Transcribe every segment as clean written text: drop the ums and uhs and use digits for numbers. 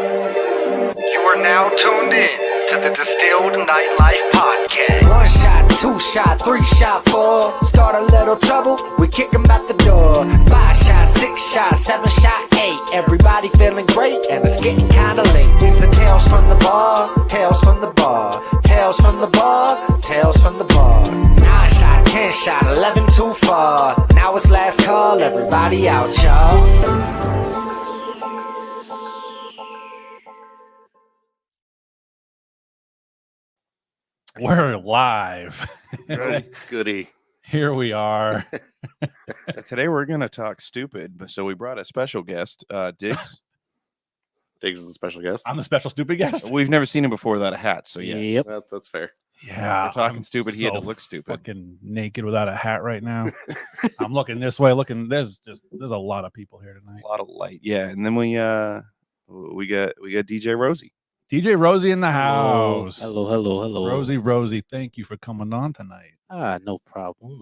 You are now tuned in to the Distilled Nightlife Podcast. 1 shot, 2 shot, 3 shot, 4. Start a little trouble, we kick 'em out the door. 5 shot, 6 shot, 7 shot, 8. Everybody feeling great, and it's getting kinda late. These are tales from the bar, tales from the bar, tales from the bar, tales from the bar. 9 shot, 10 shot, 11 too far. Now it's last call, everybody out, y'all. We're live. Oh, goody. Here we are. So today we're going to talk stupid. So we brought a special guest, Diggz. Diggz is the special guest. I'm the special stupid guest. We've never seen him before without a hat. So yes. Yep. That's fair. Yeah, We're talking I'm stupid. He had to so look stupid. Fucking naked without a hat right now. I'm looking this way. There's a lot of people here tonight. A lot of light. Yeah. And then we got DJ Rozie. DJ Rozie in the house. Hello. Rozie, thank you for coming on tonight. No problem.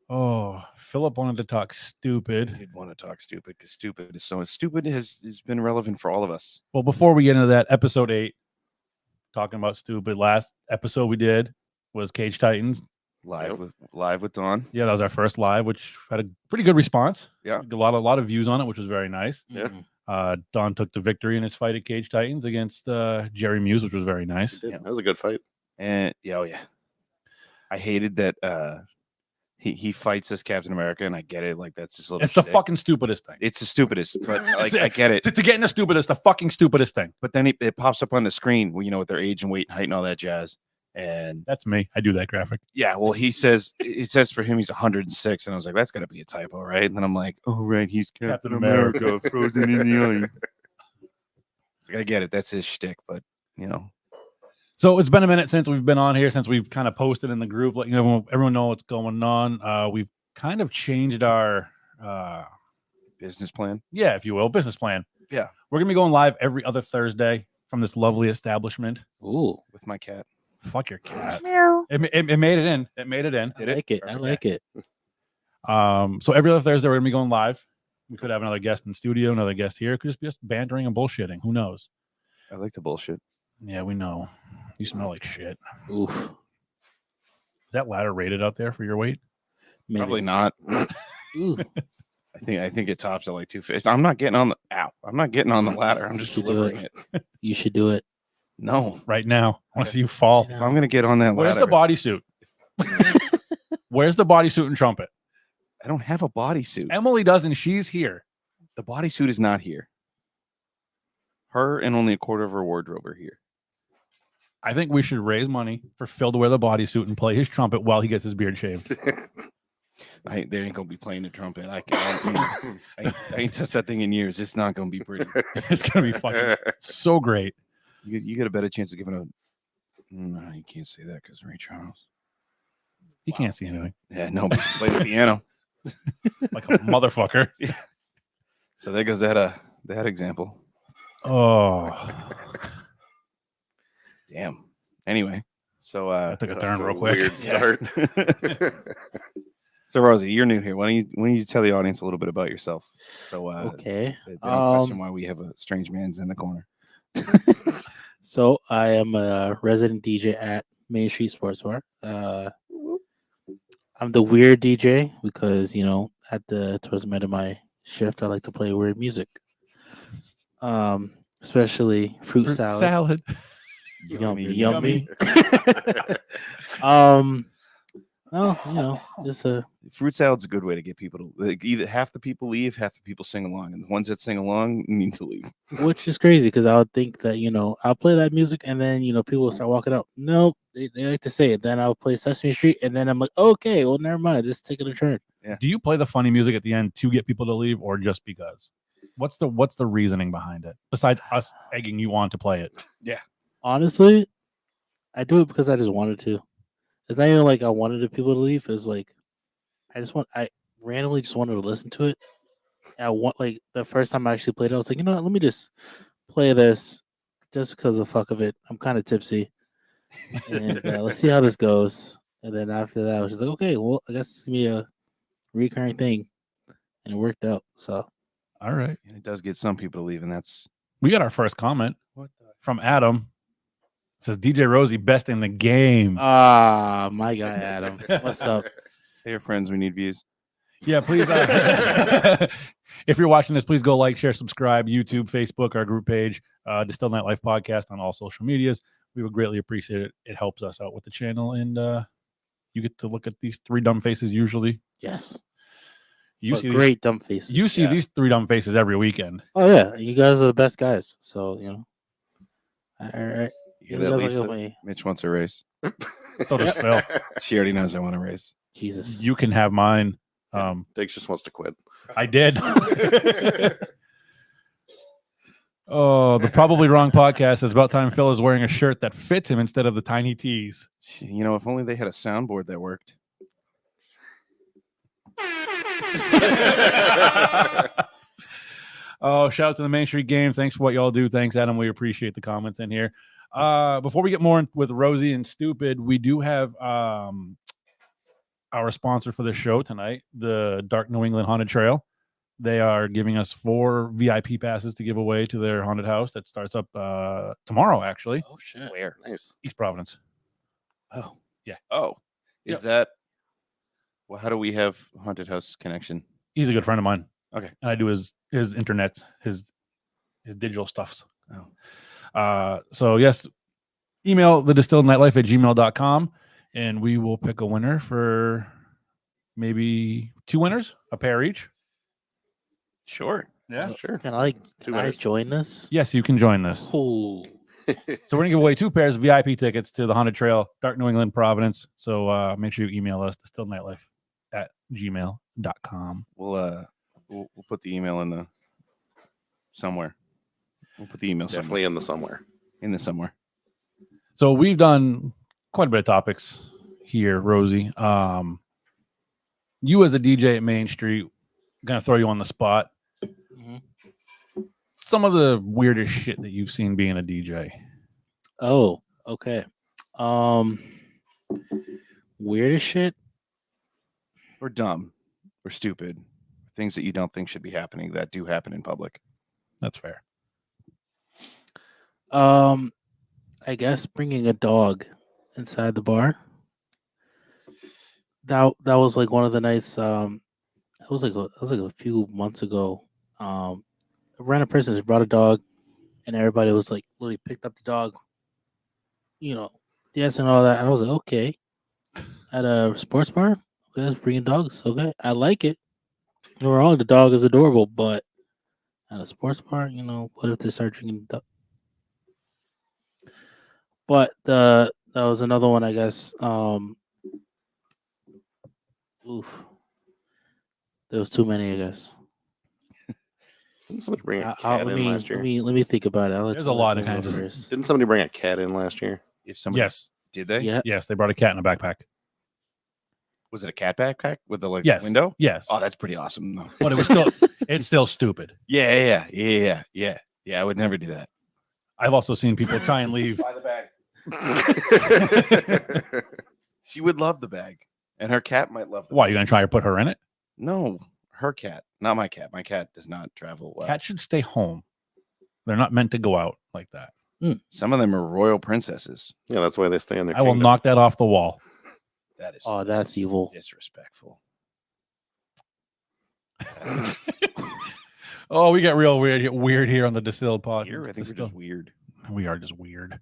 Oh, Philip wanted to talk I stupid. did want to talk stupid because stupid has been relevant for all of us. Well, before we get into that, episode 8, talking about stupid. Last episode we did was Cage Titans. Live with Dawn. Yeah, that was our first live, which had a pretty good response. Yeah. A lot of views on it, which was very nice. Yeah. Don took the victory in his fight at Cage Titans against Jerry Muse, which was very nice. That was a good fight. And yeah. I hated that he fights as Captain America, and I get it. Like that's just a little. It's the shtick. fucking stupidest thing. It's the stupidest, but like I get it. To get in the stupidest, the fucking stupidest thing. But then it pops up on the screen, with their age and weight and height and all that jazz. And That's me. I do that graphic. yeah, well, it says for him he's 106, and I was like, that's got to be a typo, right? And then I'm like, oh right, he's Captain America, frozen in the ice. So I get it. That's his shtick, but So it's been a minute since we've been on here, since we've kind of posted in the group, letting everyone know what's going on. We've kind of changed our business plan. yeah, if you will, business plan. Yeah. We're gonna be going live every other Thursday from this lovely establishment. Ooh, With my cat. Fuck your cat. It made it in. It made it in. I like it. I like it. So every other Thursday we're gonna be going live. We could have another guest in studio, another guest here. It could just be us bantering and bullshitting. Who knows? I like the bullshit. Yeah, we know. You smell like shit. Oof. Is that ladder rated out there for your weight? Maybe. Probably not. Ooh. I think it tops at like 250. I'm not getting on the ladder. I'm just You should do delivering it. You should do it. No. Right now. I want to see you fall. If I'm gonna get on that Where's ladder, the bodysuit? Where's the bodysuit and trumpet? I don't have a bodysuit. Emily doesn't. She's here. The bodysuit is not here. Her and only a quarter of her wardrobe are here. I think we should raise money for Phil to wear the bodysuit and play his trumpet while he gets his beard shaved. They ain't gonna be playing the trumpet. I ain't touched that thing in years. It's not gonna be pretty. It's gonna be fucking so great. You get a better chance of giving a. No, you can't say that because Ray Charles. He can't see anything. Yeah, no, but he played the piano. Like a motherfucker. So there goes that example. Oh, Damn. Anyway, so I took a Off turn to real a quick. Weird start. So Rozie, you're new here. Why don't you tell the audience a little bit about yourself? So Okay. they don't question why we have a strange man's in the corner. So I am a resident DJ at Main Street Sports Bar. I'm the weird DJ because towards the end of my shift, I like to play weird music. Especially fruit salad. Yummy. Oh, just a Fruit salad's a good way to get people to either half the people leave, half the people sing along, and the ones that sing along need to leave. which is crazy because I would think that I'll play that music and then people will start walking out. No, they like to say it. Then I'll play Sesame Street and then I'm like, okay, well, never mind. Just taking a turn. Do you play the funny music at the end to get people to leave, or just because? What's the reasoning behind it besides us egging you on to play it? Honestly, I do it because I just wanted to. It's not even like I wanted the people to leave. It's like I randomly just wanted to listen to it. And I want like the first time I actually played it, I was like, let me just play this just because of the fuck of it. I'm kind of tipsy, and let's see how this goes. And then after that, I was just like, okay, well, I guess it's gonna be a recurring thing, and it worked out. So All right. And it does get some people to leave, and that's We got our first comment What the? from Adam. It says DJ Rozie best in the game. Ah, my guy Adam. What's up? Hey, your friends, we need views. Yeah, please. If you're watching this, please go like, share, subscribe, YouTube, Facebook, our group page, Distilled Nightlife Podcast on all social medias. We would greatly appreciate it. It helps us out with the channel, and you get to look at these three dumb faces usually. Yes. You But see great dumb faces. You see these three dumb faces every weekend. Oh yeah, you guys are the best guys. So all right. You hear that, Lisa? Mitch wants a raise. So does Phil. She already knows I want a raise. Jesus. You can have mine. Diggz just wants to quit. I did. Oh, the Probably Wrong podcast is about time Phil is wearing a shirt that fits him instead of the tiny tees. You know, if only they had a soundboard that worked. Oh, shout out to the Main Street Game. Thanks for what y'all do. Thanks, Adam. We appreciate the comments in here. Before we get more with Rozie and Stupid, we do have our sponsor for the show tonight, the Dark New England Haunted Trail. They are giving us 4 VIP passes to give away to their haunted house that starts up tomorrow, actually. Oh shit. Where? Nice. East Providence. Oh. Yeah. Oh, is that? Well, how do we have haunted house connection? He's a good friend of mine. Okay. And I do his internet, his digital stuffs. Oh. So yes, email thedistillednightlife@gmail.com and we will pick a winner for maybe 2 winners, a pair each. Sure. Yeah. Sure. Can I winners. join this? Yes, you can join this. Oh. So we're gonna give away 2 pairs of VIP tickets to the Haunted Trail, Dark New England, Providence. So make sure you email us distillednightlife@gmail.com. We'll put the email in the somewhere. We'll put the email Definitely in the somewhere. somewhere. So we've done quite a bit of topics here, Rozie. You as a DJ at Main Street, gonna throw you on the spot. Mhm. Some of the weirdest shit that you've seen being a DJ. Oh, okay. Weirdest shit. Or dumb. Or stupid. Things that you don't think should be happening that do happen in public. That's fair. I guess bringing a dog inside the bar. That was like one of the nights. It was like a few months ago. A random person just brought a dog, and everybody was like literally picked up the dog, dancing and all that. And I was like, okay, at a sports bar, okay, let's bring dogs. Okay, I like it. No wrong, the dog is adorable, but at a sports bar, what if they start drinking dog? But that was another one, I guess. There was too many, I guess. Didn't somebody bring a cat in last year? Let me think about it. There's a lot of kinds of. Didn't somebody bring a cat in last year? If somebody Yes. did they? Yeah. Yes, they brought a cat in a backpack. Was it a cat backpack with the Yes. window? Yes. Oh, that's pretty awesome though. But it was still stupid. Yeah. I would never do that. I've also seen people try and leave. Buy the bag. She would love the bag. And her cat might love the Why, bag. you gonna try to put her in it? No, her cat. Not my cat. My cat does not travel well. Cats should stay home. They're not meant to go out like that. Some of them are royal princesses. Yeah, that's why they stay in their I will kingdom. knock that off the wall. That is Oh, that's evil. disrespectful. Oh, we got real weird here on the Distilled Pod. Here, I think we're just weird. We are just weird.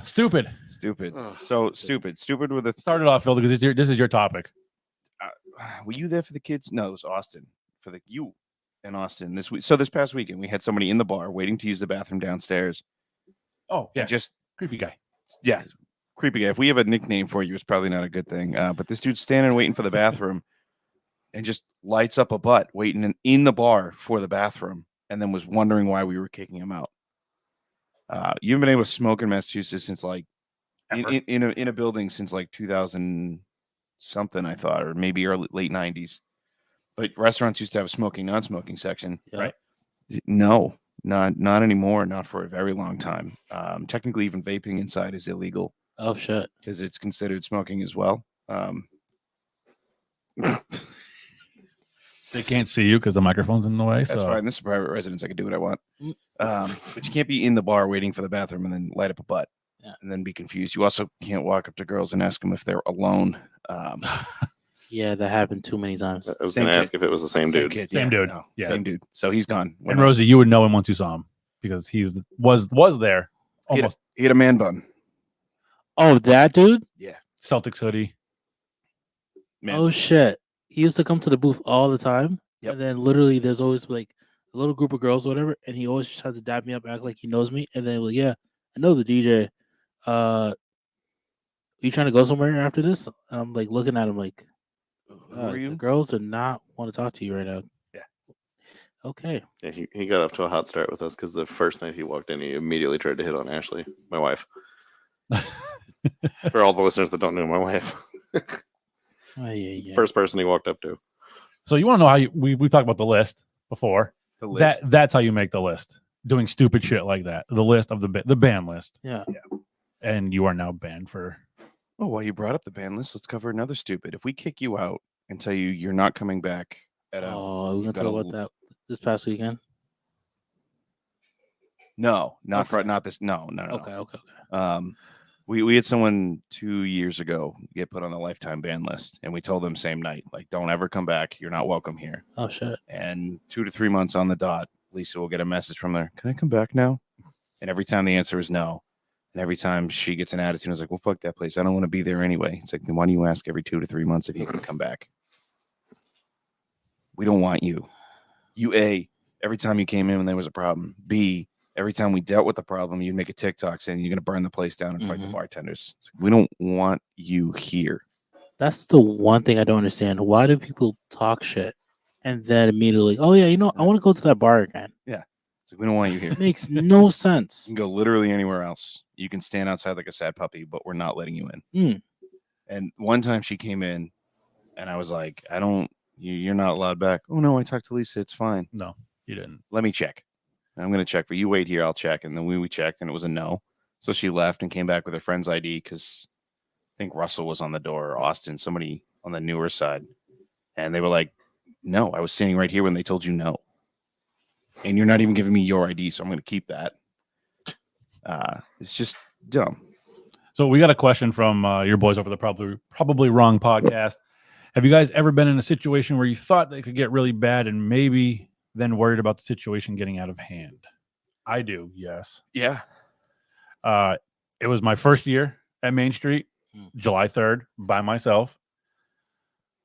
Stupid. Stupid. Ugh. So stupid. Stupid with a Started off, Phil, because this is your topic. were you there for the kids? No, it was Austin. For you and Austin this week. So this past weekend, we had somebody in the bar waiting to use the bathroom downstairs. Oh, yeah. And just Creepy guy. yeah, creepy guy. If we have a nickname for you, it's probably not a good thing. But this dude's standing waiting for the bathroom, and just lights up a butt waiting in the bar for the bathroom, and then was wondering why we were kicking him out. You haven't been able to smoke in Massachusetts since like in a building since like 2000 something, I thought, or maybe late 90s. But restaurants used to have a smoking, non-smoking section, Yeah. right? No, not anymore. Not for a very long time. Technically, even vaping inside is illegal Oh shit. because it's considered smoking as well. They can't see you because the microphone's in the way. That's So fine. This is a private residence. I can do what I want. But you can't be in the bar waiting for the bathroom and then light up a butt and then be confused. You also can't walk up to girls and ask them if they're alone. Yeah, that happened too many times. I was going to ask if it was the same dude. Kid, Same dude. No, Yeah. same dude. So he's gone. And Rosie, you would know him once you saw him because he's was there almost. He had a man bun. Oh, that dude? Celtics hoodie. Man. Oh shit! He used to come to the booth all the time, Yep. and then literally there's always like a little group of girls or whatever, and he always just has to dab me up, act like he knows me, and then like, yeah, I know the DJ. You trying to go somewhere after this? And I'm like looking at him like, Who are you? the girls do not want to talk to you right now. Yeah. Okay. Yeah, he got up to a hot start with us because the first night he walked in, he immediately tried to hit on Ashley, my wife. For all the listeners that don't know my wife. Oh, yeah. First person he walked up to. So you want to know how we talked about the list before? The list. That's how you make the list. Doing stupid shit like that. The list of the ban list. Yeah. And you are now banned for. Oh, while you brought up the ban list, let's cover another stupid. If we kick you out and tell you you're not coming back at a Oh, we're you gonna talk gotta about that this past weekend. No, not Okay. for not this. No. Okay. We had someone 2 years ago get put on the lifetime ban list, and we told them same night, like, don't ever come back. You're not welcome here. Oh shit. And 2 to 3 months on the dot, Lisa will get a message from her. Can I come back now? And every time the answer is no. And every time she gets an attitude, it's like, well, fuck that place. I don't want to be there anyway. It's like, then why do you ask every 2 to 3 months if you can come back? We don't want you. You, A, every time you came in when there was a problem. B, every time we dealt with the problem, you'd make a TikTok saying you're going to burn the place down and fight the bartenders. It's like, we don't want you here. That's the one thing I don't understand. Why do people talk shit and then immediately, oh yeah, I want to go to that bar again? It's like, we don't want you here. It makes no sense. You can go literally anywhere else. You can stand outside like a sad puppy, but we're not letting you in. And one time she came in and I was like, you're not allowed back. Oh no, I talked to Lisa. It's fine. No, you didn't. Let me check. I'm going to check for you. Wait here. I'll check. And then we checked and it was a no. So she left and came back with her friend's ID because I think Russell was on the door or Austin, somebody on the newer side. And they were like, no, I was standing right here when they told you no. And you're not even giving me your ID. So I'm going to keep that. It's just dumb. So we got a question from your boys over the probably wrong podcast. Have you guys ever been in a situation where you thought that it could get really bad and maybe then worried about the situation getting out of hand? I do, yes. Yeah. It was my first year at Main Street, July 3rd, by myself.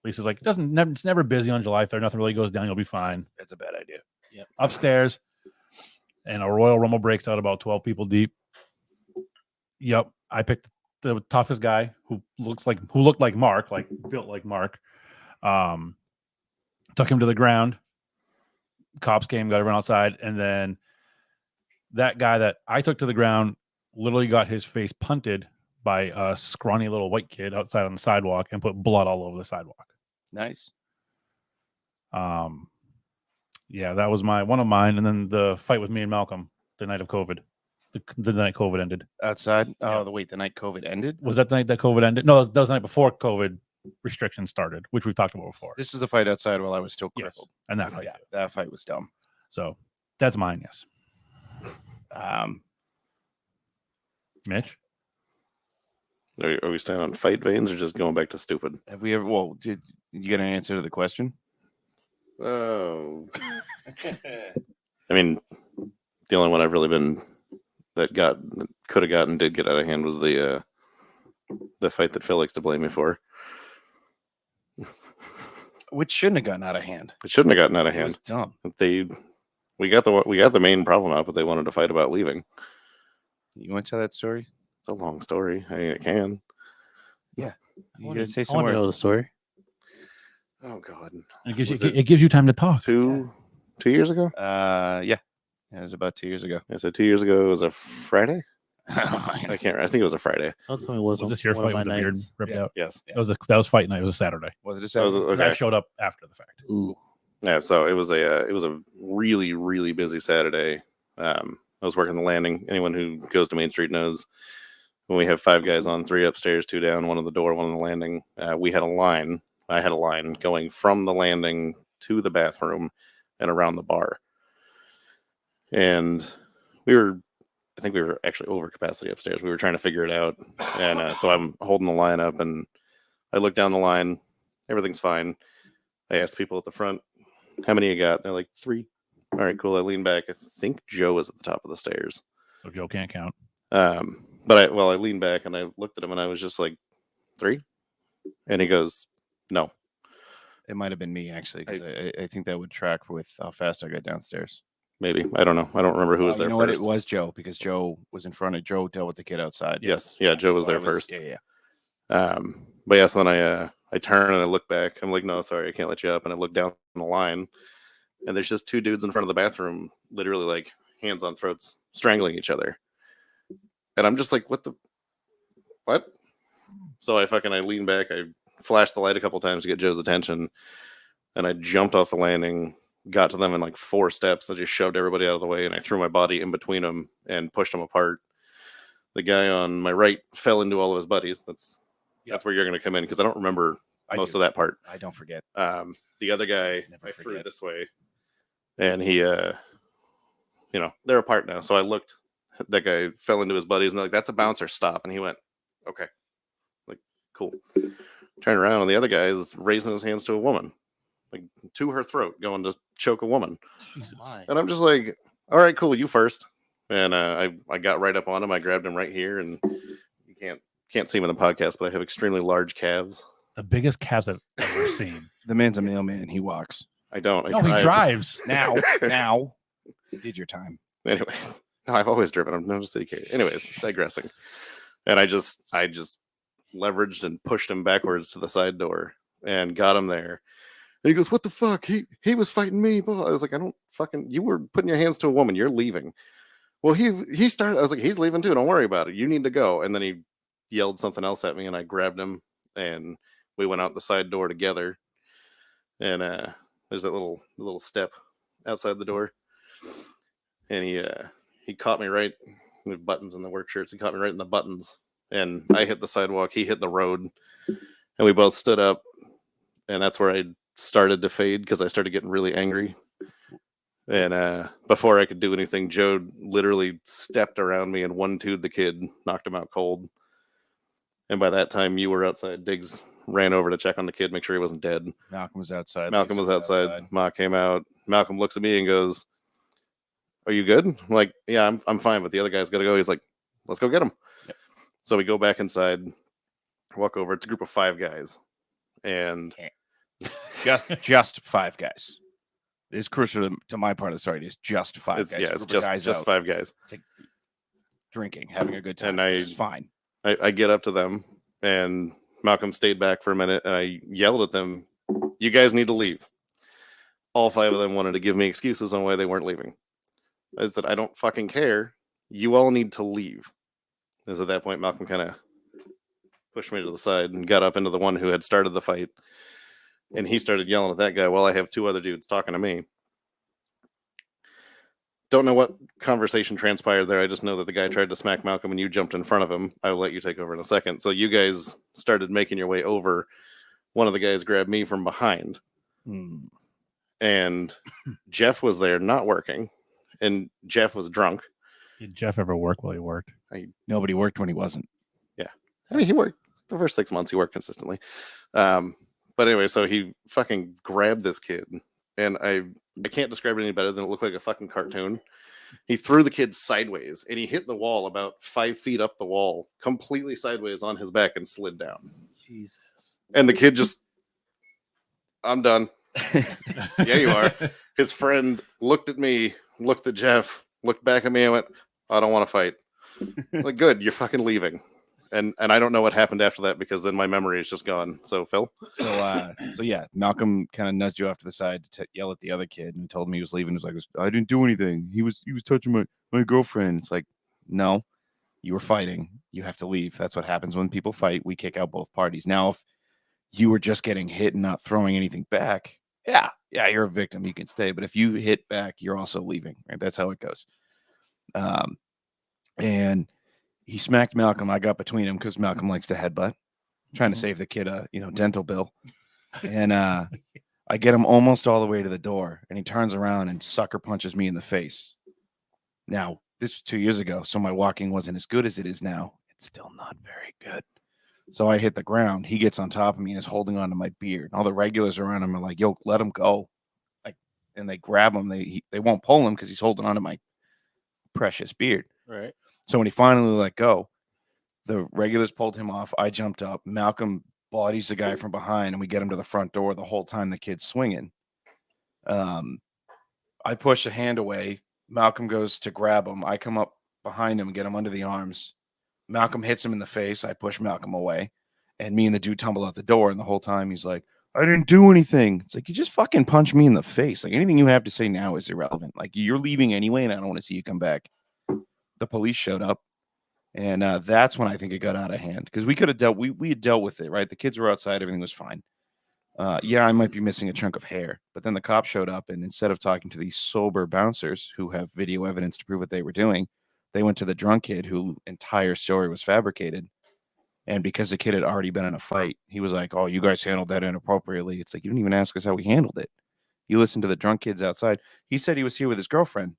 Lisa's like, it's never busy on July 3rd. Nothing really goes down. You'll be fine. That's a bad idea. Yep. Upstairs, and a Royal Rumble breaks out about 12 people deep. Yep. I picked the toughest guy who looked like Mark, like built like Mark. Took him to the ground. Cops came, got everyone outside, and then that guy that I took to the ground literally got his face punted by a scrawny little white kid outside on the sidewalk and put blood all over the sidewalk. Nice. Yeah, that was one of mine. And then the fight with me and Malcolm the night of COVID. The night COVID ended. Outside? Yeah. Oh, the night COVID ended? Was that the night that COVID ended? No, that was the night before COVID restrictions started, which we've talked about before. This is the fight outside while I was still Yes. crippled. And that fight. Yeah, Too. that fight was dumb. So that's mine, yes. Mitch? Are we staying on fight veins or just going back to stupid? Have we ever? Well, did you get an answer to the question? Oh. I mean, the only one I've really been that could have gotten did get out of hand was the fight that Phil likes to blame me for. Which shouldn't have gotten out of hand. It shouldn't have gotten out of It was hand. dumb. We got the main problem out, but they wanted to fight about leaving. You want to tell that story? It's a long story. I can. You I gotta say want some to know the words. story. Oh God. It gives Was you it it gives you time to talk. 2 years ago? Yeah. It was about 2 years ago. I said 2 years ago. It was a Friday. I I can't. I think it was a Friday. Don't tell me it wasn't Was this your one of fight with my the beard nights. ripped Yeah. out? Yes. That was fight night. It was a Saturday. Was it a That was Saturday? okay. I showed up after the fact. Ooh. Yeah. So it was a really, really busy Saturday. I was working the landing. Anyone who goes to Main Street knows when we have 5 guys on, 3 upstairs, 2 down, 1 on the door, 1 on the landing. We had a line. I had a line going from the landing to the bathroom and around the bar. and I think we were actually over capacity upstairs. We were trying to figure it out, and so I'm holding the line up, and I look down the line. Everything's fine. I asked people at the front, "How many you got?" They're like 3. All right, cool. I lean back. I think Joe was at the top of the stairs. So Joe can't count. But I leaned back and I looked at him and I was just like, 3? And he goes, "No." It might have been me, actually, because I think that would track with how fast I got downstairs. Maybe. I don't know. I don't remember who was there You know first. what? It was Joe, because Joe was in front of Joe, dealt with the kid outside. Yes. Yeah, Joe was there first. Yeah. But yeah, so then I turn and I look back. I'm like, "No, sorry, I can't let you up." And I look down the line, and there's just 2 dudes in front of the bathroom, literally like hands on throats, strangling each other. And I'm just like, what? So I lean back, I flashed the light a couple times to get Joe's attention, and I jumped off the landing, got to them in like 4 steps. I just shoved everybody out of the way, and I threw my body in between them and pushed them apart. The guy on my right fell into all of his buddies. That's where you're going to come in, because I don't remember most of that part. I don't forget. The other guy, Never I threw forget. this way, and he, they're apart now. So I looked, that guy fell into his buddies, and they're like, "That's a bouncer, stop." And he went, "Okay." Like, cool. Turn around, and the other guy is raising his hands to a woman, like to her throat, going to choke a woman. Jesus. And I'm just like, "All right, cool, you first." And I got right up on him. I grabbed him right here, and you can't see him in the podcast, but I have extremely large calves. The biggest calves I've ever seen. The man's a mailman. He walks. I don't. No, he drives. Now. You did your time. Anyways, no, I've always driven. I'm not a city carrier. Anyways, digressing. And I just leveraged and pushed him backwards to the side door and got him there. And he goes, "What the fuck? He was fighting me." I was like, "I don't fucking. You were putting your hands to a woman. You're leaving." "Well, he started." I was like, "He's leaving too. Don't worry about it. You need to go." And then he yelled something else at me, and I grabbed him, and we went out the side door together. And there's that little step outside the door, and he caught me right with buttons in the work shirts. He caught me right in the buttons, and I hit the sidewalk. He hit the road, and we both stood up, and that's where I started to fade, because I started getting really angry. And before I could do anything, Joe literally stepped around me and 1-2'd the kid, knocked him out cold. And by that time, you were outside. Diggz ran over to check on the kid, make sure he wasn't dead. Malcolm was outside. Malcolm Lisa was outside. Ma came out. Malcolm looks at me and goes, "Are you good?" I'm like, "Yeah, I'm fine, but the other guy's got to go." He's like, "Let's go get him." Yep. So we go back inside, walk over. It's a group of 5 guys. And Just 5 guys. It's crucial to my part of the story. It's just 5 it's, guys. yeah, A it's group of guys just out 5 guys. drinking, having a good time. And Which is fine. I get up to them, and Malcolm stayed back for a minute, and I yelled at them, "You guys need to leave." All 5 of them wanted to give me excuses on why they weren't leaving. I said, "I don't fucking care. You all need to leave." Because at that point, Malcolm kind of pushed me to the side and got up into the one who had started the fight. And he started yelling at that guy while I have 2 other dudes talking to me. Don't know what conversation transpired there. I just know that the guy tried to smack Malcolm and you jumped in front of him. I will let you take over in a second. So you guys started making your way over. One of the guys grabbed me from behind. And Jeff was there not working. And Jeff was drunk. Did Jeff ever work while he worked? Nobody worked when he wasn't. I mean, he worked the first 6 months. He worked consistently. But anyway, so he fucking grabbed this kid. And I can't describe it any better than it looked like a fucking cartoon. He threw the kid sideways, and he hit the wall about 5 feet up the wall, completely sideways on his back, and slid down. Jesus. And the kid just, "I'm done." "Yeah, you are." His friend looked at me, looked at Jeff, looked back at me, and went, "I don't want to fight." Like, good, you're fucking leaving. And I don't know what happened after that, because then my memory is just gone. So Phil? So yeah, Malcolm kind of nudged you off to the side to yell at the other kid, and told him he was leaving. He was like, "I didn't do anything. He was touching my girlfriend." It's like, no, you were fighting. You have to leave. That's what happens when people fight. We kick out both parties. Now, if you were just getting hit and not throwing anything back, yeah, you're a victim. You can stay. But if you hit back, you're also leaving. Right? That's how it goes. And he smacked Malcolm. I got between him because Malcolm likes to headbutt, trying to save the kid a dental bill. And I get him almost all the way to the door, and he turns around and sucker punches me in the face. Now, this was 2 years ago, so my walking wasn't as good as it is now. It's still not very good. So I hit the ground. He gets on top of me and is holding onto my beard. All the regulars around him are like, "Yo, let him go!" Like, and they grab him. They won't pull him because he's holding onto my precious beard. Right. So when he finally let go, the regulars pulled him off. I jumped up. Malcolm bodies the guy from behind, and we get him to the front door. The whole time the kid's swinging. I push a hand away. Malcolm goes to grab him. I come up behind him and get him under the arms. Malcolm hits him in the face. I push Malcolm away. And me and the dude tumble out the door. And the whole time he's like, "I didn't do anything." It's like, you just fucking punch me in the face. Like, anything you have to say now is irrelevant. Like, you're leaving anyway, and I don't want to see you come back. The police showed up. And that's when I think it got out of hand. Because we could have we had dealt with it, right? The kids were outside. Everything was fine. Yeah, I might be missing a chunk of hair. But then the cop showed up, and instead of talking to these sober bouncers who have video evidence to prove what they were doing, they went to the drunk kid whose entire story was fabricated. And because the kid had already been in a fight, he was like, "Oh, you guys handled that inappropriately." It's like, you didn't even ask us how we handled it. You listened to the drunk kids outside. He said he was here with his girlfriend.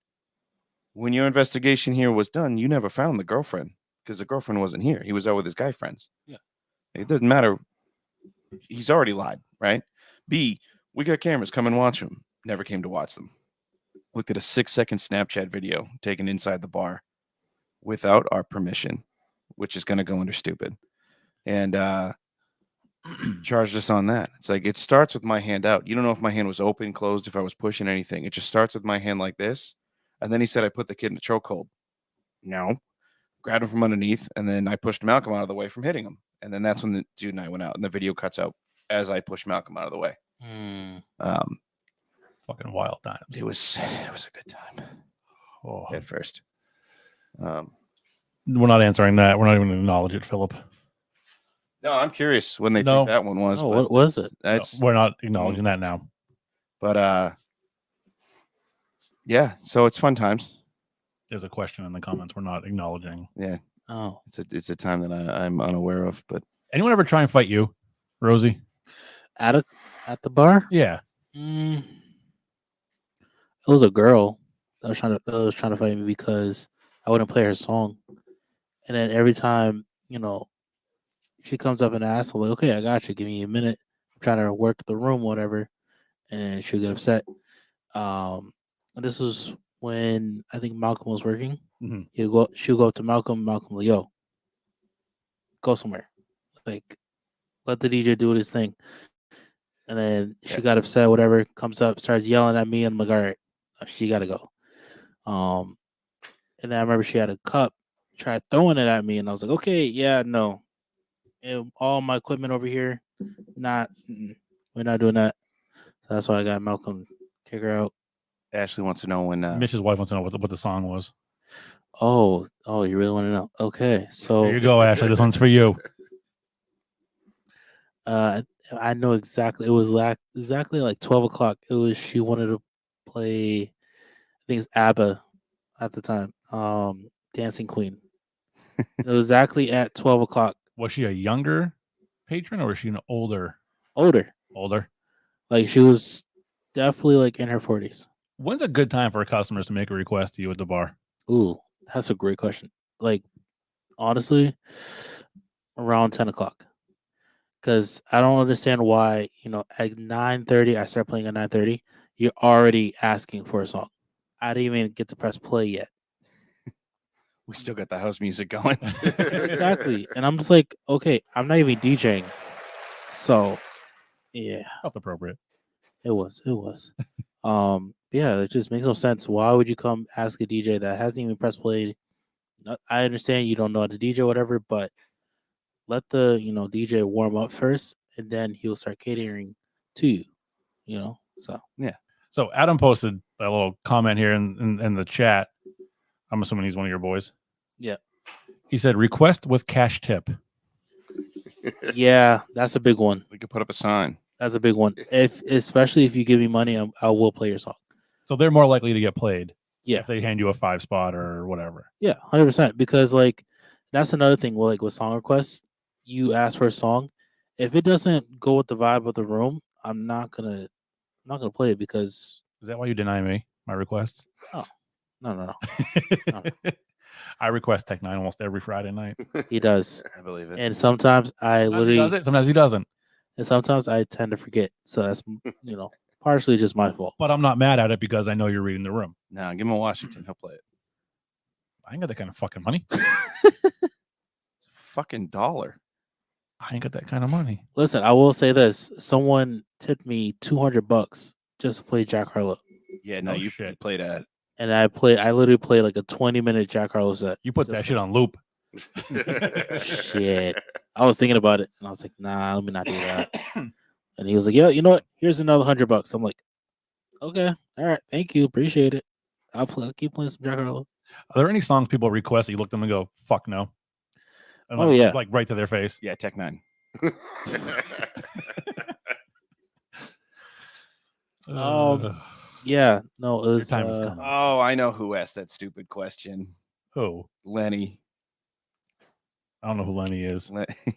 When your investigation here was done, you never found the girlfriend because the girlfriend wasn't here. He was out with his guy friends. Yeah. It doesn't matter. He's already lied, right? B, we got cameras. Come and watch them. Never came to watch them. Looked at a 6-second Snapchat video taken inside the bar without our permission, which is going to go under stupid. And charged us on that. It's like, it starts with my hand out. You don't know if my hand was open, closed, if I was pushing anything. It just starts with my hand like this. And then he said I put the kid in a chokehold. No. Grabbed him from underneath, and then I pushed Malcolm out of the way from hitting him. And then that's when the dude and I went out, and the video cuts out as I pushed Malcolm out of the way. Fucking wild times. It was a good time. Oh. At first. We're not answering that. We're not even going to acknowledge it, Philip. No, I'm curious when they No. think that one was. Oh, but what was it? That's, We're not acknowledging that now. but yeah, so it's fun times. There's a question in the comments we're not acknowledging. Yeah, Oh, it's a time that I'm unaware of. But Anyone ever try and fight you, Rosie? at the bar? Yeah. It was a girl that was trying to fight me because I wouldn't play her song, and then every time she comes up and asks, I'm like, "Okay, I got you. Give me a minute. I'm trying to work the room, whatever," and she'll get upset. And this was when I think Malcolm was working. Mhm. She'll go up to Malcolm. Malcolm, like, "Yo, go somewhere. Like, let the DJ do his thing." And then she got upset, whatever, comes up, starts yelling at me, and I'm like, "All right, she gotta go." And then I remember she had a cup, tried throwing it at me, and I was like, "Okay, yeah, no. All my equipment over here, we're not doing that." So that's why I got Malcolm kick her out. Ashley wants to know when. Mitch's wife wants to know what the song was. Oh, you really want to know? Okay, so Here you go, Ashley. This one's for you. I know exactly. It was exactly like 12 o'clock. It was, she wanted to play, I think it's ABBA at the time, Dancing Queen. It was exactly at 12 o'clock. Was she a younger patron or was she an older? Older. Like, she was definitely like in her 40s. When's a good time for customers to make a request to you at the bar? Ooh, that's a great question. Like, honestly, around 10 o'clock. Because I don't understand why, at 9:30, I start playing at 9:30. You're already asking for a song. I didn't even get to press play yet. We still got the house music going. Exactly. And I'm just like, okay, I'm not even DJing. So, yeah, Felt appropriate. it was. Yeah, it just makes no sense. Why would you come ask a DJ that hasn't even pressed play? I understand you don't know how to DJ or whatever, but let the DJ warm up first, and then he'll start catering to you. So Yeah. So Adam posted a little comment here in the chat. I'm assuming he's one of your boys. Yeah. He said, "Request with cash tip." Yeah, that's a big one. We could put up a sign. That's a big one. Especially if you give me money, I will play your song. So they're more likely to get played. Yeah. If they hand you a 5 spot or whatever. Yeah, 100%. Because like that's another thing. Well, like with song requests, you ask for a song. If it doesn't go with the vibe of the room, I'm not gonna play it because Is that why you deny me my requests? No. I request Tech Nine almost every Friday night. He does. I believe it. And sometimes I Sometimes he literally, does it, sometimes he doesn't. and sometimes I tend to forget. So that's, partially just my fault. But I'm not mad at it because I know you're reading the room. No, give him a Washington. He'll play it. I ain't got that kind of fucking money. It's a fucking dollar. I ain't got that kind of money. Listen, I will say this. Someone tipped me $200 just to play Jack Harlow. Yeah, no, Oh, you shit. played at. And I literally played like a 20-minute Jack Harlow set. You put that shit on loop. Shit. I was thinking about it and I was like, nah, let me not do that. And he was like, yeah, you know what? Here's another $100. I'm like, okay, all right, thank you, appreciate it. I'll keep playing some Jack Harlow. Are there any songs people request that you look at them and go, fuck no? And Oh, like, yeah. Like right to their face. Yeah, Tech Nine. Yeah, no, it Your was time is coming. Oh, I know who asked that stupid question. Who? Lenny. I don't know who Lenny is.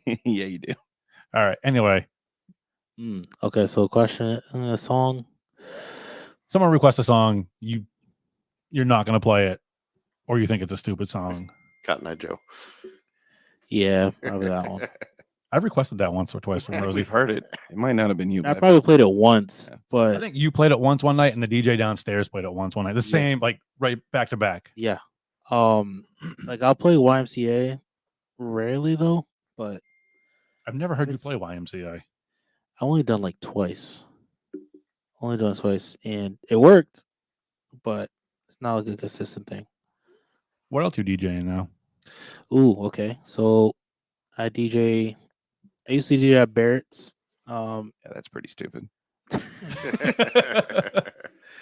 Yeah, you do. All right. Anyway, okay. So, question, song. someone requests a song, you're not gonna play it, or you think it's a stupid song. Cotton Eye Joe. Yeah, probably that one. I've requested that once or twice from Rosie. We've heard it. It might not have been you. I but probably played it once, Yeah. I but think you played it once one night, and the DJ downstairs played it once one night. The same, like right back to back. yeah. Like I'll play YMCA rarely though, but I've never heard you It's- play YMCA. I only done like twice. Only done twice, and it worked, but it's not like a consistent thing. What else you DJing now? Ooh, okay. So I DJ. I used to DJ at Barrett's. Yeah, that's pretty stupid.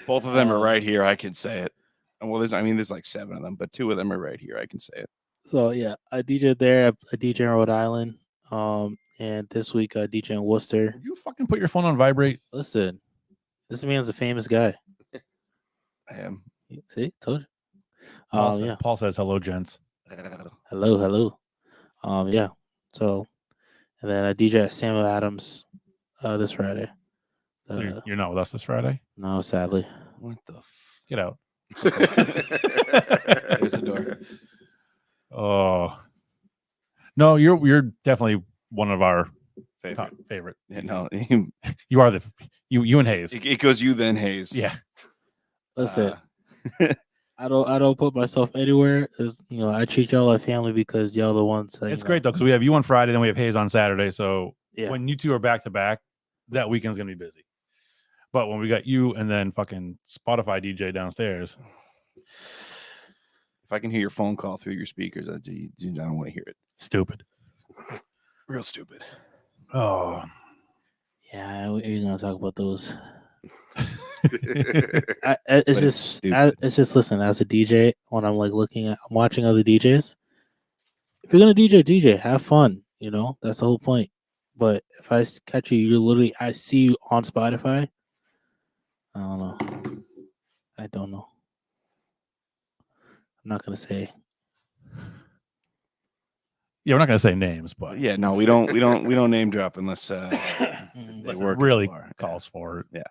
Both of them are right here. I can say it. And well, there's like 7 of them, but 2 of them are right here. I can say it. So yeah, I DJed there. I DJ in Rhode Island. And this week I DJ in Worcester. Would you fucking put your phone on vibrate? Listen, this man's a famous guy. I am. See, told you. Paul says hello, gents. Hello. Yeah. So, and then I DJ at Samuel Adams this Friday. So you're not with us this Friday? No, sadly. What the Get out. There's the door. Oh. No, you're definitely one of our top Favorite. favorite. Yeah, no, You are you and Hayes. it goes you then Hayes. Yeah. Listen, I don't put myself anywhere. As I treat y'all like family because y'all the ones. That, It's great though, because we have you on Friday, then we have Hayes on Saturday. So Yeah. when you two are back to back, that weekend's gonna be busy. But when we got you and then fucking Spotify DJ downstairs, If I can hear your phone call through your speakers, I don't want to hear it. stupid. Real stupid. Oh. Yeah, we're gonna talk about those. But It's it's just, stupid. listen. As a DJ, when I'm like I'm watching other DJs. If you're gonna DJ, have fun. That's the whole point. But if I catch you, I see you on Spotify. I don't know. I'm not gonna say. Yeah, we're not gonna say names, but Yeah, no, we don't name drop unless they unless it work really at the bar. calls for it. Yeah.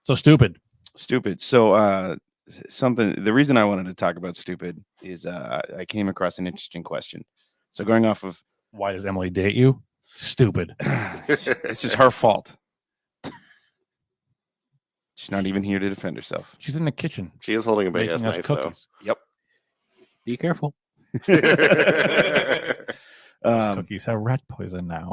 So stupid. Stupid. So the reason I wanted to talk about stupid is I came across an interesting question. So going off of Why does Emily date you? Stupid. it's just her fault. She's not even here to defend herself. She's in the kitchen She is holding a big ass making us knife, though. cookies. Yep. Be careful. Those cookies have rat poison now.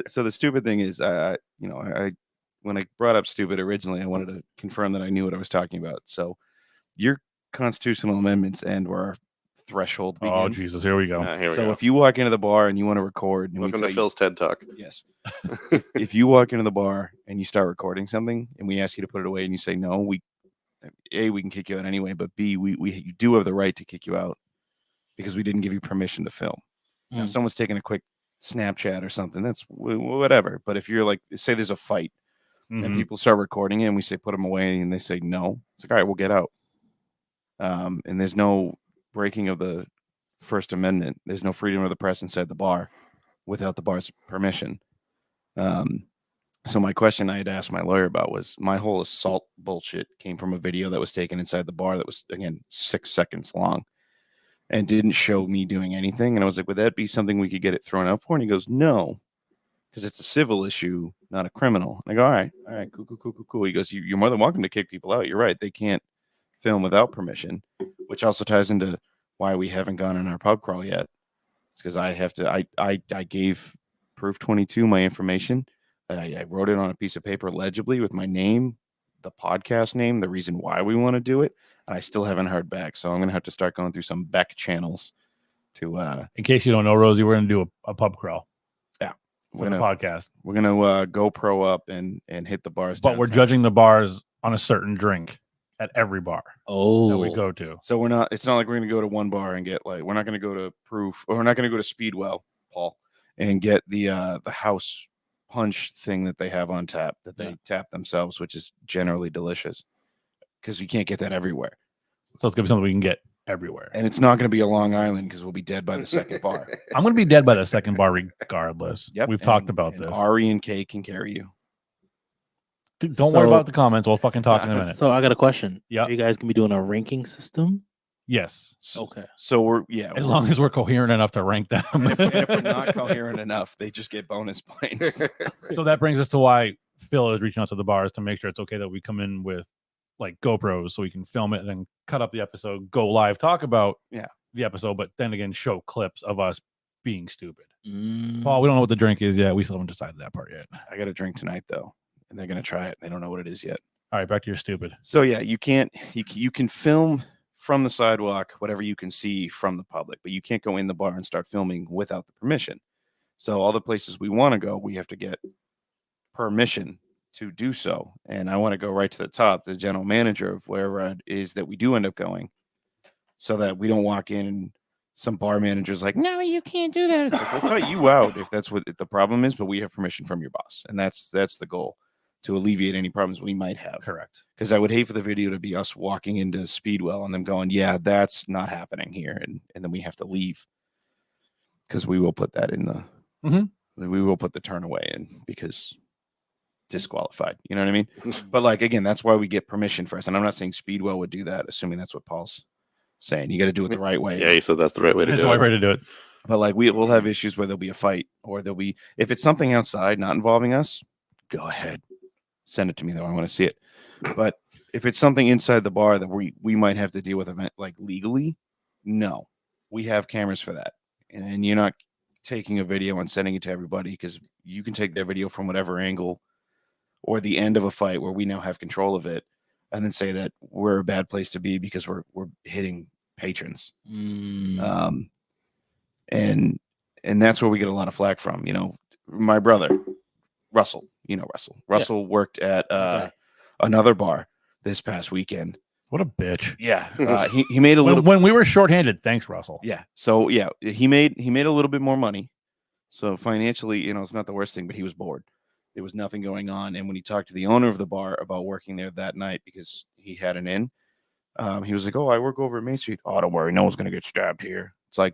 So the stupid thing is, I when I brought up stupid originally, I wanted to confirm that I knew what I was talking about. So your constitutional amendments end where our threshold begins. Oh Jesus, here we go. Here we So go. if you walk into the bar and you want to record, and we Welcome tell to you- Phil's TED Talk. Yes. If you walk into the bar and you start recording something and we ask you to put it away and you say no, we can kick you out anyway, but B, you do have the right to kick you out because we didn't give you permission to film. Now, if someone's taking a quick Snapchat or something, that's whatever. But if you're like, say there's a fight and Mhm. people start recording it and we say put them away and they say no, it's like, all right, we'll get out. And there's no breaking of the First Amendment. There's no freedom of the press inside the bar without the bar's permission. So my question I had asked my lawyer about was my whole assault bullshit came from a video that was taken inside the bar that was, again, 6 seconds long and didn't show me doing anything. And I was like, would that be something we could get it thrown out for? And he goes, no, because it's a civil issue, not a criminal. And I go, all right, cool. He goes, you're more than welcome to kick people out. You're right. They can't film without permission, which also ties into why we haven't gone on our pub crawl yet. It's because I have to, I gave Proof 22 my information. I wrote it on a piece of paper legibly with my name, the podcast name, the reason why we want to do it, and I still haven't heard back. So I'm going to have to start going through some Beck channels to. In case you don't know, Rosie, we're going to do a pub crawl. Yeah, for the podcast. We're going to GoPro up and hit the bars. But we're judging the bars on a certain drink at every bar that we go to. So we're not. It's not like we're going to go to one bar and get like. We're not going to go to Proof, or we're not going to go to Speedwell, Paul, and get the house punch thing that they have on tap that they tap themselves, which is generally delicious because you can't get that everywhere. So it's gonna be something we can get everywhere, and it's not going to be a Long Island because we'll be dead by the second bar. I'm going to be dead by the second bar regardless. Yep, we've talked about this. Ari and Kay can carry you. Don't worry about the comments. We'll fucking talk in a minute. So I got a question. Yeah, are you guys gonna be doing a ranking system? Yes. Okay. So we're as long as we're coherent enough to rank them. and if we're not coherent enough, they just get bonus points. So that brings us to why Phil is reaching out to the bars to make sure it's okay that we come in with like GoPros so we can film it and then cut up the episode, go live, talk about the episode, but then again show clips of us being stupid. Paul, we don't know what the drink is yet. We still haven't decided that part yet. I got a drink tonight though, and they're gonna try it. They don't know what it is yet. All right, back to your stupid. So yeah, you can film from the sidewalk, whatever you can see from the public, but you can't go in the bar and start filming without the permission. So all the places we want to go, we have to get permission to do so. And I want to go right to the top, the general manager of wherever it is that we do end up going, so that we don't walk in and some bar manager's like, no, you can't do that. It's like, we'll cut you out if that's what the problem is, but we have permission from your boss. And that's the goal, to alleviate any problems we might have. Correct. Because I would hate for the video to be us walking into Speedwell and them going, yeah, that's not happening here. And then we have to leave. Because we will put that in the, we will put the turn away in because disqualified. You know what I mean? But like, again, that's why we get permission first. And I'm not saying Speedwell would do that, assuming that's what Paul's saying. You got to do it the right way. Yeah, he said that's the right way to do it. That's the right way to do it. But like, we'll have issues where there'll be a fight, or there'll be, if it's something outside not involving us, go ahead. Send it to me though. I want to see it. But if it's something inside the bar that we might have to deal with event like legally, no, we have cameras for that. And you're not taking a video and sending it to everybody, because you can take their video from whatever angle or the end of a fight where we now have control of it, and then say that we're a bad place to be because we're hitting patrons. And that's where we get a lot of flack from. You know, my brother, Russell, Russell worked at another bar this past weekend. What a bitch. Yeah. He made a little, when we were shorthanded. Thanks, Russell. Yeah. So yeah, he made a little bit more money. So financially, it's not the worst thing, but he was bored. There was nothing going on. And when he talked to the owner of the bar about working there that night, because he had an in, he was like, oh, I work over at Main Street. Oh, don't worry. No one's going to get stabbed here. It's like,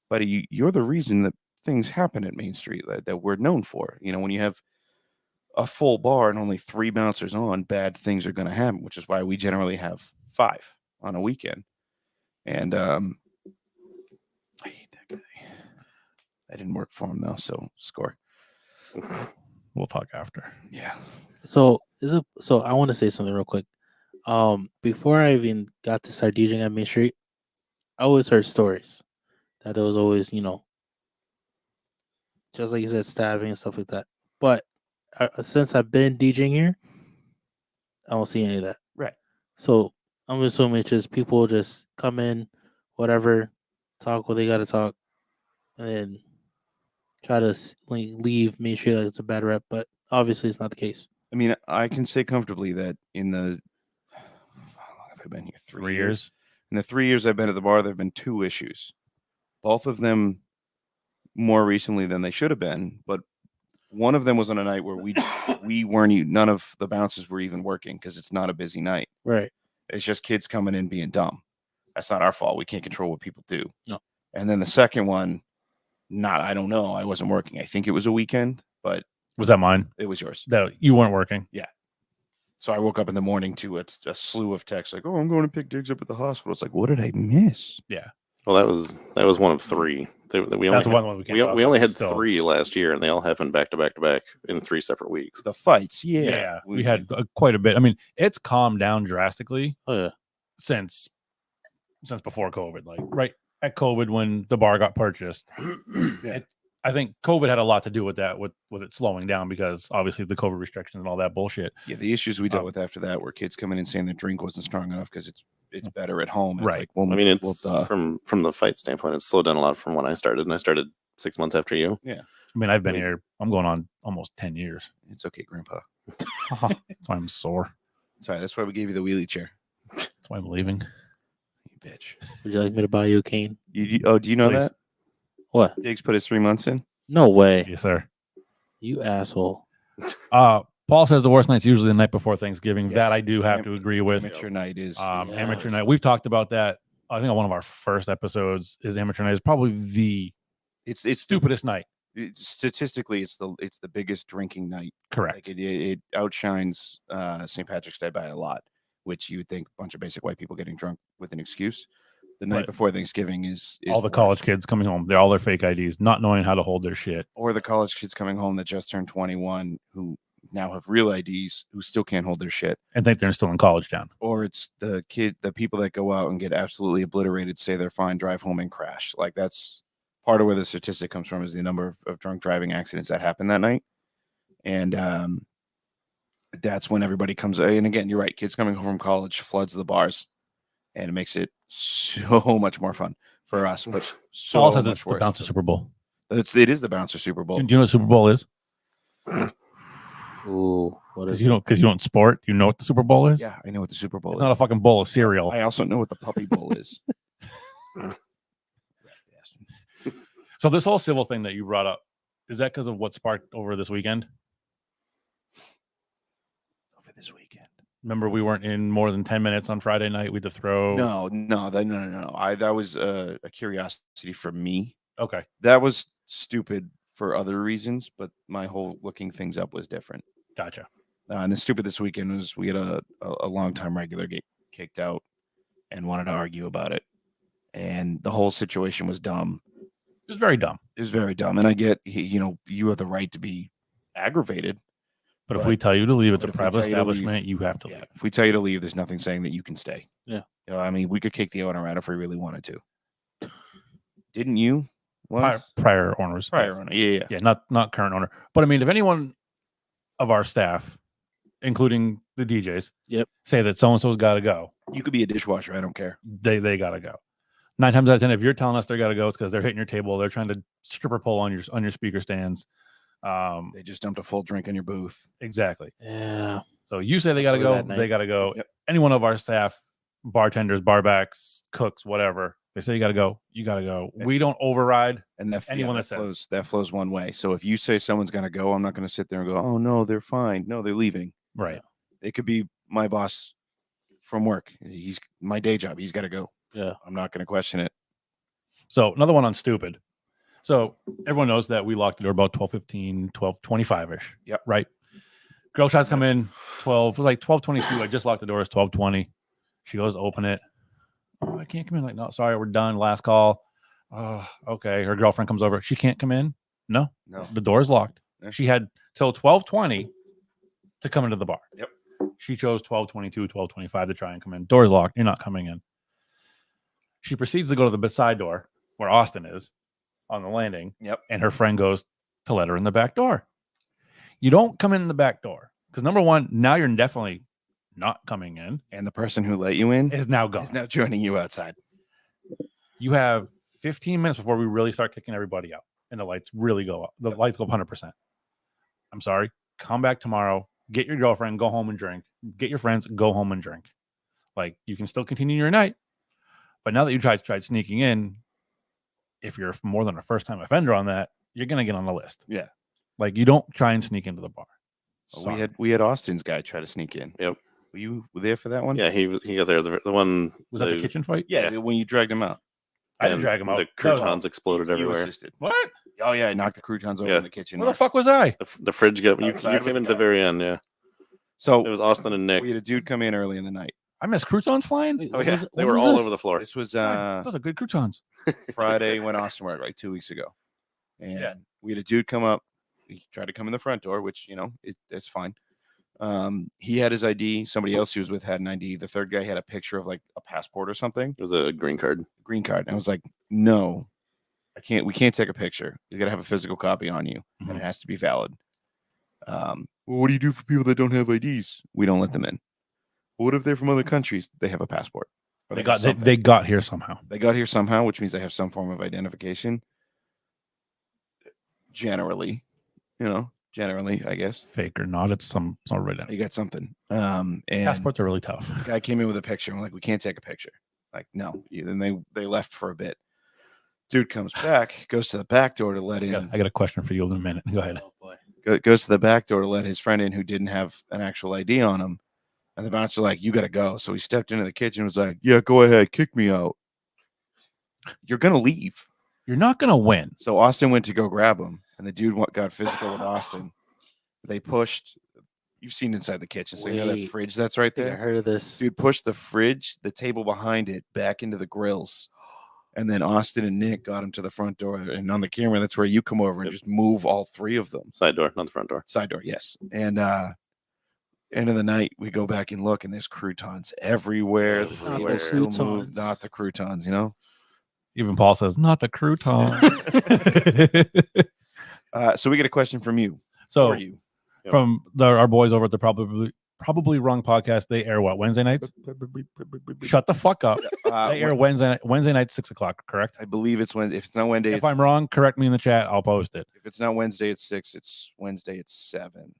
buddy, you're the reason that things happen at Main Street that we're known for. When you have a full bar and only 3 bouncers on, bad things are going to happen, which is why we generally have 5 on a weekend. And I hate that guy. I didn't work for him though, so score. We'll talk after. Yeah. So I want to say something real quick. Before I even got to start DJing at Main Street, I always heard stories that there was always, just like you said, stabbing and stuff like that. But since I've been DJing here, I don't see any of that. Right. So I'm assuming it's just people just come in, whatever, talk what they got to talk, and then try to leave, make sure that it's a bad rep. But obviously, it's not the case. I mean, I can say comfortably that in the, how long have I been here? 3 years. In the 3 years I've been at the bar, there have been 2 issues. Both of them more recently than they should have been, but one of them was on a night where we weren't, none of the bouncers were even working because it's not a busy night. Right. It's just kids coming in being dumb. That's not our fault. We can't control what people do. No. And then the second one, I don't know. I wasn't working. I think it was a weekend, but Was that mine? It was yours. That you weren't working? So I woke up in the morning to a slew of texts like, "Oh, I'm going to pick Diggz up at the hospital." It's like, what did I miss? Well, that was one of three. We That's only one we can't we, talk we only about had still. 3 last year, and they all happened back to back to back in 3 separate weeks. The fights, Yeah, we had quite a bit. I mean, it's calmed down drastically Oh yeah. since before COVID. Like right at COVID when the bar got purchased. I think COVID had a lot to do with that, with it slowing down because obviously the COVID restrictions and all that bullshit. Yeah, the issues we dealt with after that were kids coming in saying the drink wasn't strong enough because it's better at home. And Right. It's like, well, I mean, it's from the fight standpoint, it's slowed down a lot from when I started, and I started 6 months after you. I mean, I've been here. I'm going on almost 10 years. it's okay, Grandpa. That's why I'm sore. Sorry, that's why we gave you the wheelie chair. That's why I'm leaving. You bitch. Would you like me to buy you a cane? Do you know Please. that What? Diggz put his 3 months in? No way. Yes, sir. You asshole. Paul says the worst night's usually the night before Thanksgiving. Yes. That I do have to agree with. Amateur night is Amateur night. We've talked about that. I think on one of our first episodes is amateur night is probably the it's stupidest night. Statistically, it's the biggest drinking night. Correct. Like it outshines St. Patrick's Day by a lot, which you would think a bunch of basic white people getting drunk with an excuse. The night Right. before Thanksgiving is all the worse. college kids coming home. They're all their fake IDs, not knowing how to hold their shit. Or the college kids coming home that just turned 21 who now have real IDs who still can't hold their shit. And think they're still in college town. Or it's the people that go out and get absolutely obliterated, say they're fine, drive home and crash. Like that's part of where the statistic comes from, is the number of drunk driving accidents that happened that night. And that's when everybody comes. And again, you're right. Kids coming home from college floods the bars, and it makes it so much more fun for us. But so Paul says much it's the worse. Bouncer Super Bowl. It is the Bouncer Super Bowl. Do you know what Super Bowl is? Ooh, what is Because you don't sport. You know what the Super Bowl is? Yeah, I know what the Super Bowl It's is. not a fucking bowl of cereal. I also know what the Puppy Bowl is. So this whole civil thing that you brought up, is that because of what sparked over this weekend? Over this weekend. Remember, we weren't in more than 10 minutes on Friday night. We had to throw. No. That was a curiosity for me. Okay. That was stupid for other reasons, but my whole looking things up was different. Gotcha. And the stupid this weekend was we had a long-time regular get kicked out and wanted to argue about it. And the whole situation was dumb. It was very dumb. It was very dumb. And I get, you have the right to be aggravated. But if we tell you to leave, it's a but if we private tell you to leave- establishment. You have to leave. If we tell you to leave, there's nothing saying that you can stay. Yeah. I mean, we could kick the owner out if we really wanted to. Didn't you? Prior owners. Prior yes. owner. Yeah. Yeah, not current owner. But I mean, if anyone of our staff, including the DJs, say that so-and-so's got to go, You could be a dishwasher. I don't care. they got to go. 9 times out of 10, if you're telling us they got to go, it's because they're hitting your table. They're trying to stripper pole on your speaker stands. They just dumped a full drink in your booth. Exactly. Yeah. So you say they got to Remember go, that they night. got to go. Yep. Any one of our staff, bartenders, barbacks, cooks, whatever, they say you got to go. You got to go. We don't override. And Anyone that that flows one way. So if you say someone's going to go, I'm not going to sit there and go, oh, no, they're fine. No, they're leaving. Right. It could be my boss from work. He's my day job. He's got to go. Yeah. I'm not going to question it. So another one on stupid. So everyone knows that we locked the door about 12:15, 12:25-ish. Yep. Right. Girl tries to come in 12. It was like 12:22. I just locked the door. It's 12:20. She goes to open it. Oh, I can't come in. Like, no, sorry, we're done. Last call. Oh, okay. Her girlfriend comes over. She can't come in. No, the door is locked. Yeah. She had till 12:20 to come into the bar. Yep. She chose 12:22, 12:25 to try and come in. Door's locked. You're not coming in. She proceeds to go to the side door where Austin is on the landing. Yep. And her friend goes to let her in the back door. You don't come in the back door because number one, now you're definitely not coming in. And the person who let you in Is now gone. is now joining you outside. You have 15 minutes before we really start kicking everybody out and the lights really go up. The lights go up 100%. I'm sorry. Come back tomorrow. Get your girlfriend. Go home and drink. Get your friends. Go home and drink. Like, you can still continue your night. But now that you tried sneaking in, if you're more than a first-time offender on that, you're going to get on the list. Yeah. Like, you don't try and sneak into the bar. We had Austin's guy try to sneak in. Yep. Were you there for that one? Yeah, he got there. The one Was that the kitchen fight? Yeah, when you dragged him out. I didn't drag him out. The That was- croutons exploded You everywhere. assisted. What? Oh yeah, I knocked the croutons over Yeah. in the kitchen. Where the fuck was I? The fridge got you Outside with came the in at the guy. very end. Yeah, So it was Austin and Nick. we had a dude come in early in the night. I missed croutons flying. Wait, Oh what yeah, was it- they when were was all this? over the floor. This was God, those are good croutons. Friday when Austin worked, like 2 weeks ago, and Yeah. we had a dude come up. He tried to come in the front door, which it's fine. He had his ID. Somebody else he was with had an ID. The third guy had a picture of like a passport or something, It was a green card. green card. And I was like, no, I can't. We can't take a picture. You got to have a physical copy on you, and Mhm. it has to be valid. Well, what do you do for people that don't have IDs? We don't let them in. What if they're from other countries? They have a passport. Or They have got something. they got here somehow. They got here somehow, which means they have some form of identification. Generally, I guess Fake or not, it's some right you got something. And Passports are really tough. the guy came in with a picture. I'm like, we can't take a picture. Like, no. Then they left for a bit. Dude comes back, goes to the back door to let in. I got a question for you in a minute. Go ahead. Oh boy. Goes to the back door to let his friend in who didn't have an actual ID on him. And the bouncer like, you got to go. So he stepped into the kitchen and was like, yeah, go ahead. Kick me out. You're going to leave. You're not gonna win. So Austin went to go grab him. And the dude got physical with Austin. They pushed. You've seen inside the kitchen. So you know that Wait. fridge that's right I think I there? heard of this. Dude pushed the fridge, the table behind it, back into the grills. And then Austin and Nick got him to the front door. And on the camera, that's where you come over and Yep. just move all three of them. Side door, not the front door. Side door, yes. And end of the night, we go back and look, and there's croutons everywhere. The Not table the still moved, croutons. not the croutons. Even Paul says, not the crouton. So we get a question from you. So For you. from our boys over at the Probably Wrong podcast, they air what, Wednesday nights? Shut the fuck up. They air Wednesday night 6:00, correct? I believe it's Wednesday. If it's not Wednesday, If I'm wrong, correct me in the chat. I'll post it. if it's not Wednesday at 6, it's Wednesday at 7.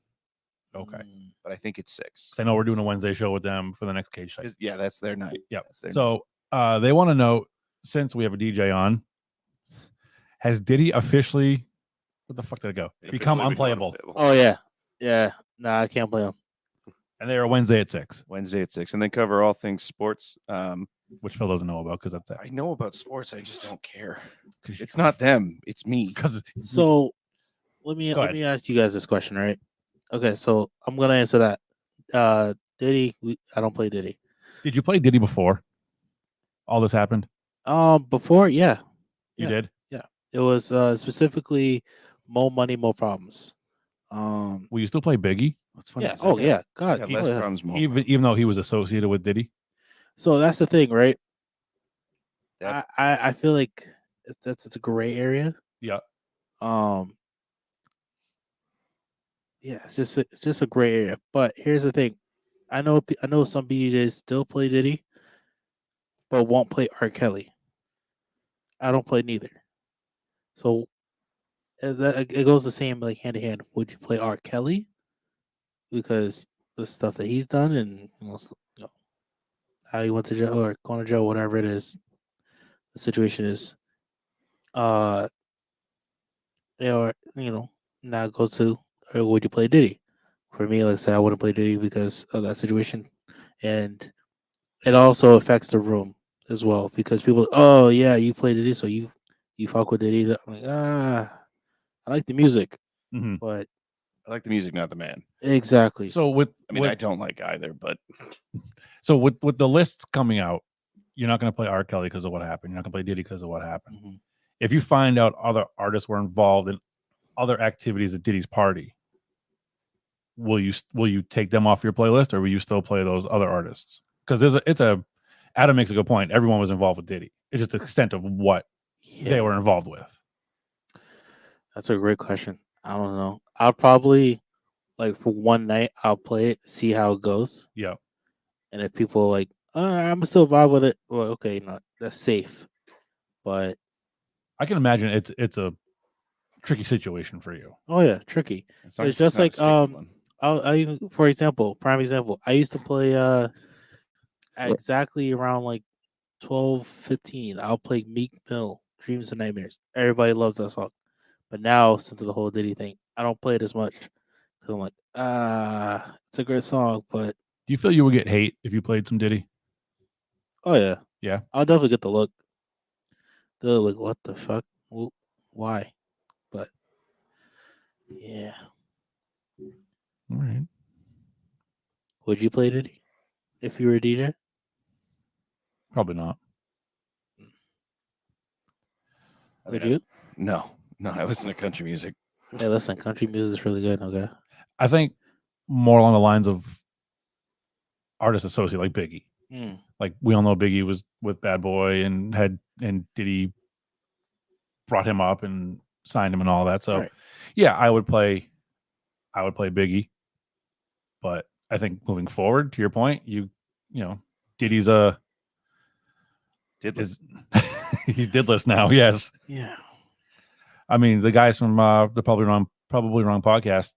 Okay. But I think it's 6. Because I know we're doing a Wednesday show with them for the next cage fight. Yeah, that's their night. Yep. That's their night. So they want to know, since we have a DJ on, has Diddy officially, what the fuck did it go? Become unplayable. Oh yeah. Yeah. Nah, I can't play him. And they are Wednesday at 6, Wednesday at 6, and they cover all things sports. which Phil doesn't know about because that's I know about sports. I just don't care. it. It's not them. It's me. Because So let me Go let me ask you guys this question, right? Okay, so I'm gonna answer that. Diddy, I don't play Diddy. did you play Diddy before all this happened? Before, yeah, You Yeah. did? it was specifically More Money, More Problems. Will you still play Biggie? What's funny Yeah. is I Oh got- yeah. I God. got oh, less yeah. problems. More. Even though he was associated with Diddy? So that's the thing, right? That- I feel like it's a gray area. Yeah. Yeah, it's just a gray area. But here's the thing, I know some BDJs still play Diddy, but won't play R. Kelly. I don't play neither. So it goes the same, like, hand in hand. Would you play R. Kelly because the stuff that he's done and how he went to jail or going to jail, whatever it is, the situation is. Now it goes to, or would you play Diddy? For me, like I said, I wouldn't play Diddy because of that situation, and it also affects the room as well because people, oh yeah, you play Diddy, so you fuck with Diddy. I'm like, I like the music, Mhm. but I like the music, not the man. exactly. So with I mean, with, I don't like either, but with the lists coming out, you're not going to play R. Kelly because of what happened. You're not going to play Diddy because of what happened. Mhm. If you find out other artists were involved in other activities at Diddy's party, will you take them off your playlist, or will you still play those other artists? Because Adam makes a good point. Everyone was involved with Diddy. It's just the extent of what they were involved with. That's a great question. I don't know. I'll probably, like, for one night, I'll play it, see how it goes. Yeah. And if people are like, I'm still vibe with it, well, okay, no, that's safe. But I can imagine it's a tricky situation for you. oh yeah, tricky. It's just not a like, stupid one. I even, for example, prime example, I used to play exactly around like 12-15. I'll play Meek Mill, Dreams and Nightmares. Everybody loves that song. But now, since the whole Diddy thing, I don't play it as much because I'm like, it's a great song, but Do you feel you would get hate if you played some Diddy? oh yeah, Yeah. I'll definitely get the look. They're like, what the fuck? Why? Yeah. All right. Would you play Diddy if you were a DJ? Probably not. Would you? No, I listen to country music. Hey, listen, country music is really good. Okay. I think more along the lines of artist associate, like Biggie. Mm. Like we all know Biggie was with Bad Boy and Diddy brought him up and signed him and all that. So Right. yeah, I would play Biggie. But I think moving forward, to your point, you know, Diddy's Didless. he's didless now. Yes. Yeah. I mean, the guys from the Probably Wrong podcast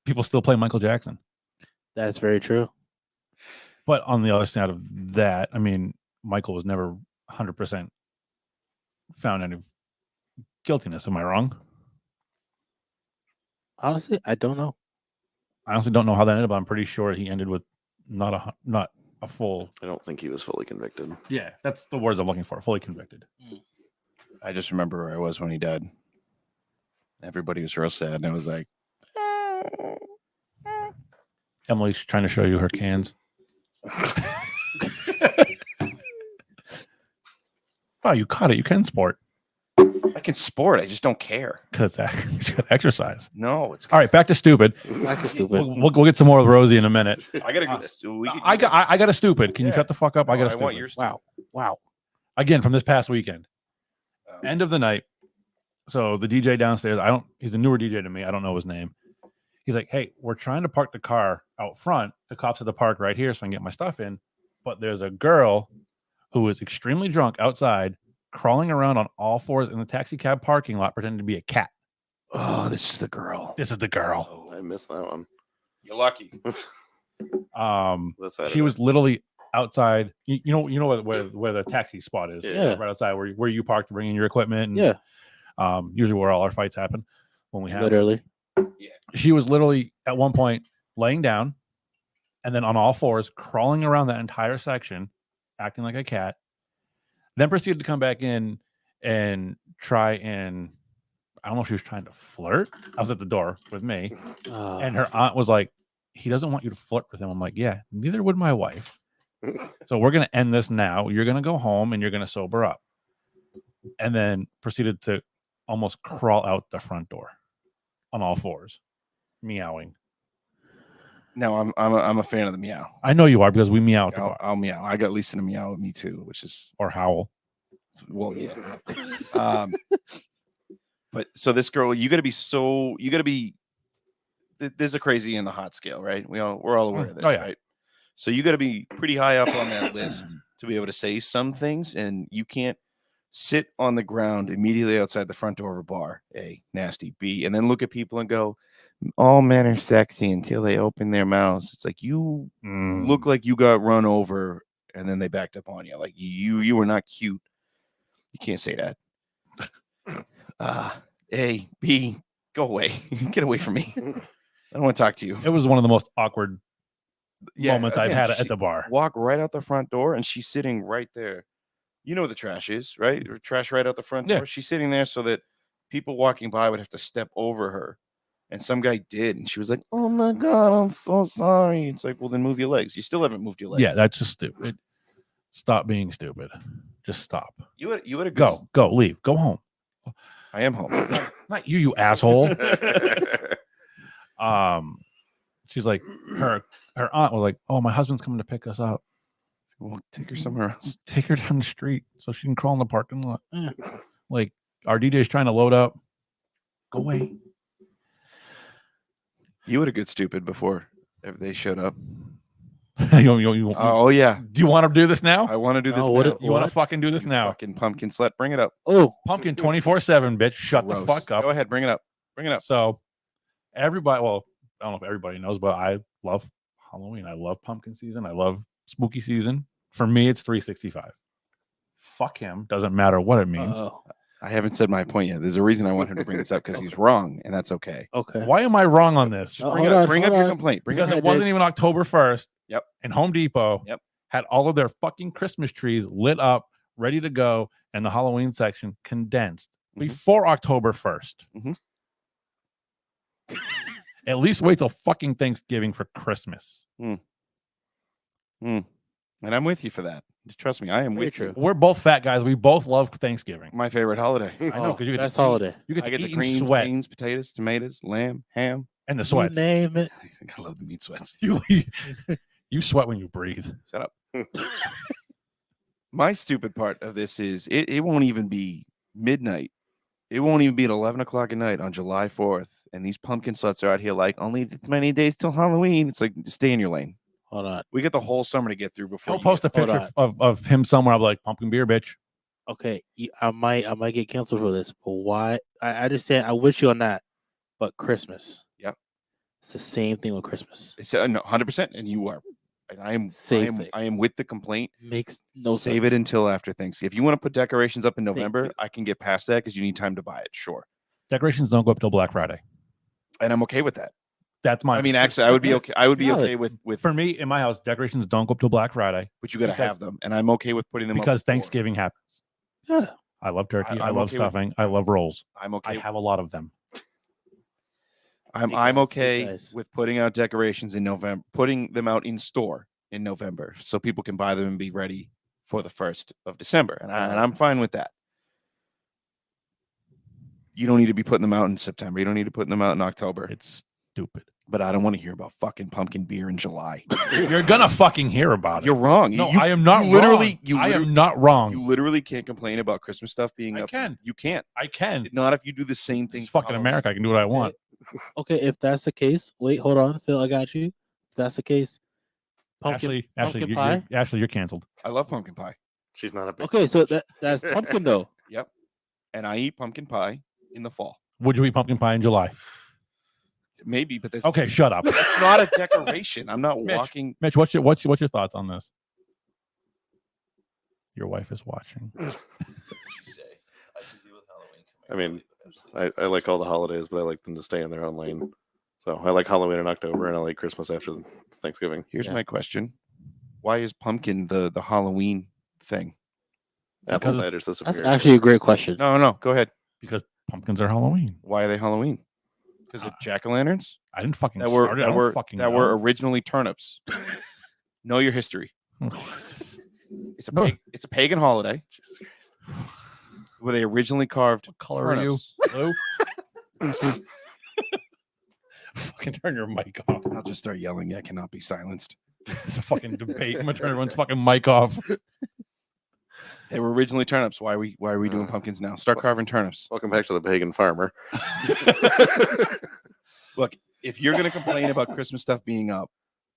people still play Michael Jackson. That's very true. But on the other side of that, I mean, Michael was never 100% found any guiltiness. Am I wrong? Honestly, I don't know. I honestly don't know how that ended, but I'm pretty sure he ended with not a full. I don't think he was fully convicted. Yeah, that's the words I'm looking for. Fully convicted. I just remember where I was when he died. Everybody was real sad, and it was like, Emily's trying to show you her cans. Wow, you caught it. You can sport I can sport. I just don't care. because it's got exercise. No, it's All right, back to stupid. That's stupid. We'll get some more with Rosie in a minute. I gotta go. I got a stupid. Can you Yeah. shut the fuck up? I got a I want stupid. your Wow. Again from this past weekend. Um, End of the night. So the DJ downstairs, he's a newer DJ to me. I don't know his name. He's like, hey, we're trying to park the car out front. The cops at the park right here so I can get my stuff in. But there's a girl who is extremely drunk outside, crawling around on all fours in the taxi cab parking lot, pretending to be a cat. Oh, this is the girl. This is the girl. Oh, I missed that one. You're lucky. That's sad. She was literally outside. You know where the taxi spot is. Yeah. Right outside where you park to bring in your equipment. And, Yeah. Usually where all our fights happen when we have. Literally. She was literally at one point laying down and then on all fours crawling around that entire section, acting like a cat, then proceeded to come back in and try and I don't know if she was trying to flirt. I was at the door with me and her aunt was like, he doesn't want you to flirt with him. I'm like, yeah, neither would my wife. So we're going to end this now. You're going to go home and you're going to sober up. And then proceeded to almost crawl out the front door on all fours, meowing. No, I'm a fan of the meow. I know you are because we meow at the bar. I'll meow. I got Lisa to meow with me too, which is Or howl. well, yeah. But so this girl, you got to be. There's a crazy and the hot scale, right? We're all aware of this, Oh, yeah. right? So you got to be pretty high up on that list to be able to say some things, and you can't sit on the ground immediately outside the front door of a bar. A, nasty. B, and then look at people and go, all men are sexy until they open their mouths. It's like you look like you got run over and then they backed up on you. Like you were not cute. You can't say that. A, B, go away. Get away from me. I don't want to talk to you. It was one of the most awkward Yeah, moments I've again, had she at the bar. Walk right out the front door and she's sitting right there. You know where the trash is, right? Or trash right out the front Yeah. door. She's sitting there so that people walking by would have to step over her. And some guy did. And she was like, oh my God, I'm so sorry. It's like, well, then move your legs. You still haven't moved your legs. Yeah, that's just stupid. Stop being stupid. Just stop. You had a good Go, leave, go home. I am home. Not you asshole. She's like, her aunt was like, oh, my husband's coming to pick us up. Well, take her somewhere else. Take her down the street so she can crawl in the parking lot. Like, our DJ's trying to load up. Go away. You had a good stupid before they showed up. Oh, Yeah. do you want to do this now? I want to do this. Oh, what now. You want to fucking do this You now? Fucking pumpkin slut. Bring it up. Oh, Pumpkin 24/7, bitch. Shut the Gross. fuck up. Go ahead. Bring it up. Bring it up. So, everybody, well, I don't know if everybody knows, but I love Halloween. I love pumpkin season. I love spooky season. For me, it's 365. Fuck him. Doesn't matter what it means. I haven't said my point yet. There's a reason I want him to bring this up because he's wrong, and that's okay. okay. Why am I wrong on this? Oh, Bring up your complaint. Bring Because up it wasn't Diggz. even October 1st. Yep. And Home Depot Yep. had all of their fucking Christmas trees lit up, ready to go, and the Halloween section condensed Mhm. before October 1st. Mhm. At least wait till fucking Thanksgiving for Christmas. And I'm with you for that. Just trust me, I am Very with you. true. We're both fat guys. We both love Thanksgiving. My favorite holiday. I know because you get Best to eat- holiday. You get I to get the eat and greens, sweat beans, potatoes, tomatoes, lamb, ham. and the You sweats. name it. I think I love the meat sweats. You sweat when you breathe. Shut up. My stupid part of this is it won't even be midnight. It won't even be at 11 o'clock at night on July 4th. And these pumpkin sluts are out here like, only this many days till Halloween. It's like, stay in your lane. Hold on. We get the whole summer to get through before He'll you post a get- picture of him somewhere. I'm like, pumpkin beer, bitch. Okay, I might get canceled for this, but why? I understand. I wish you on that, but Christmas. Yep. It's the same thing with Christmas. It's no, 100%. And you are. And I am with the complaint. Makes no sense. Save it until after Thanksgiving. If you want to put decorations up in November, you. I can get past that because you need time to buy it. Sure. Decorations don't go up till Black Friday. And I'm okay with that. That's my. I mean, actually, I would be okay. I would be valid. okay with for me in my house, decorations don't go up till Black Friday but you got to because- have them, and I'm okay with putting them up because before. Thanksgiving happens. Yeah. I love turkey. I I'm love okay with- stuffing. I love rolls. I'm I okay. have a lot of them. I'm Hey guys, hey okay guys. with putting out decorations in November, putting them out in store in November, so people can buy them and be ready for the 1st of December, and I'm fine with that. You don't need to be putting them out in September. You don't need to put them out in October. It's stupid. But I don't want to hear about fucking pumpkin beer in July. You're gonna fucking hear about it. You're wrong. No, You- I am not you literally, wrong. you I literally, am not wrong. you literally can't complain about Christmas stuff being I up. can. You can't. I can. Not if you do the same thing. It's for fucking Halloween. America. I can do what I want. Okay, if that's the case, wait, hold on, Phil. I got you. If that's the case, pumpkin Ashley, pie. You're canceled. I love pumpkin pie. She's not a big. Okay, so that's pumpkin though. Yep. And I eat pumpkin pie in the fall. Would you eat pumpkin pie in July? Maybe, but that's Okay, shut up. That's not a decoration. I'm not Mitch. walking. Mitch, what's your thoughts on this? Your wife is watching. I mean, I like all the holidays, but I like them to stay in their own lane. So I like Halloween in October, and I like Christmas after Thanksgiving. Here's Yeah. my question: why is pumpkin the Halloween thing? Apple Because- cider's That's disappeared. actually a great question. No. Go ahead. Because pumpkins are Halloween. Why are they Halloween? Because of jack o' lanterns I didn't fucking that were start it. I that don't were fucking that know. were originally turnips. Know your history. It's a No. it's a pagan holiday Jesus Christ. where they originally carved What color are you? turnips. Blue? Fucking turn your mic off. I'll just start yelling. I cannot be silenced. It's a fucking debate. I'm gonna turn everyone's fucking mic off. They were originally turnips. Why are we doing pumpkins now? Start carving turnips. Welcome back to the pagan farmer. Look, if you're going to complain about Christmas stuff being up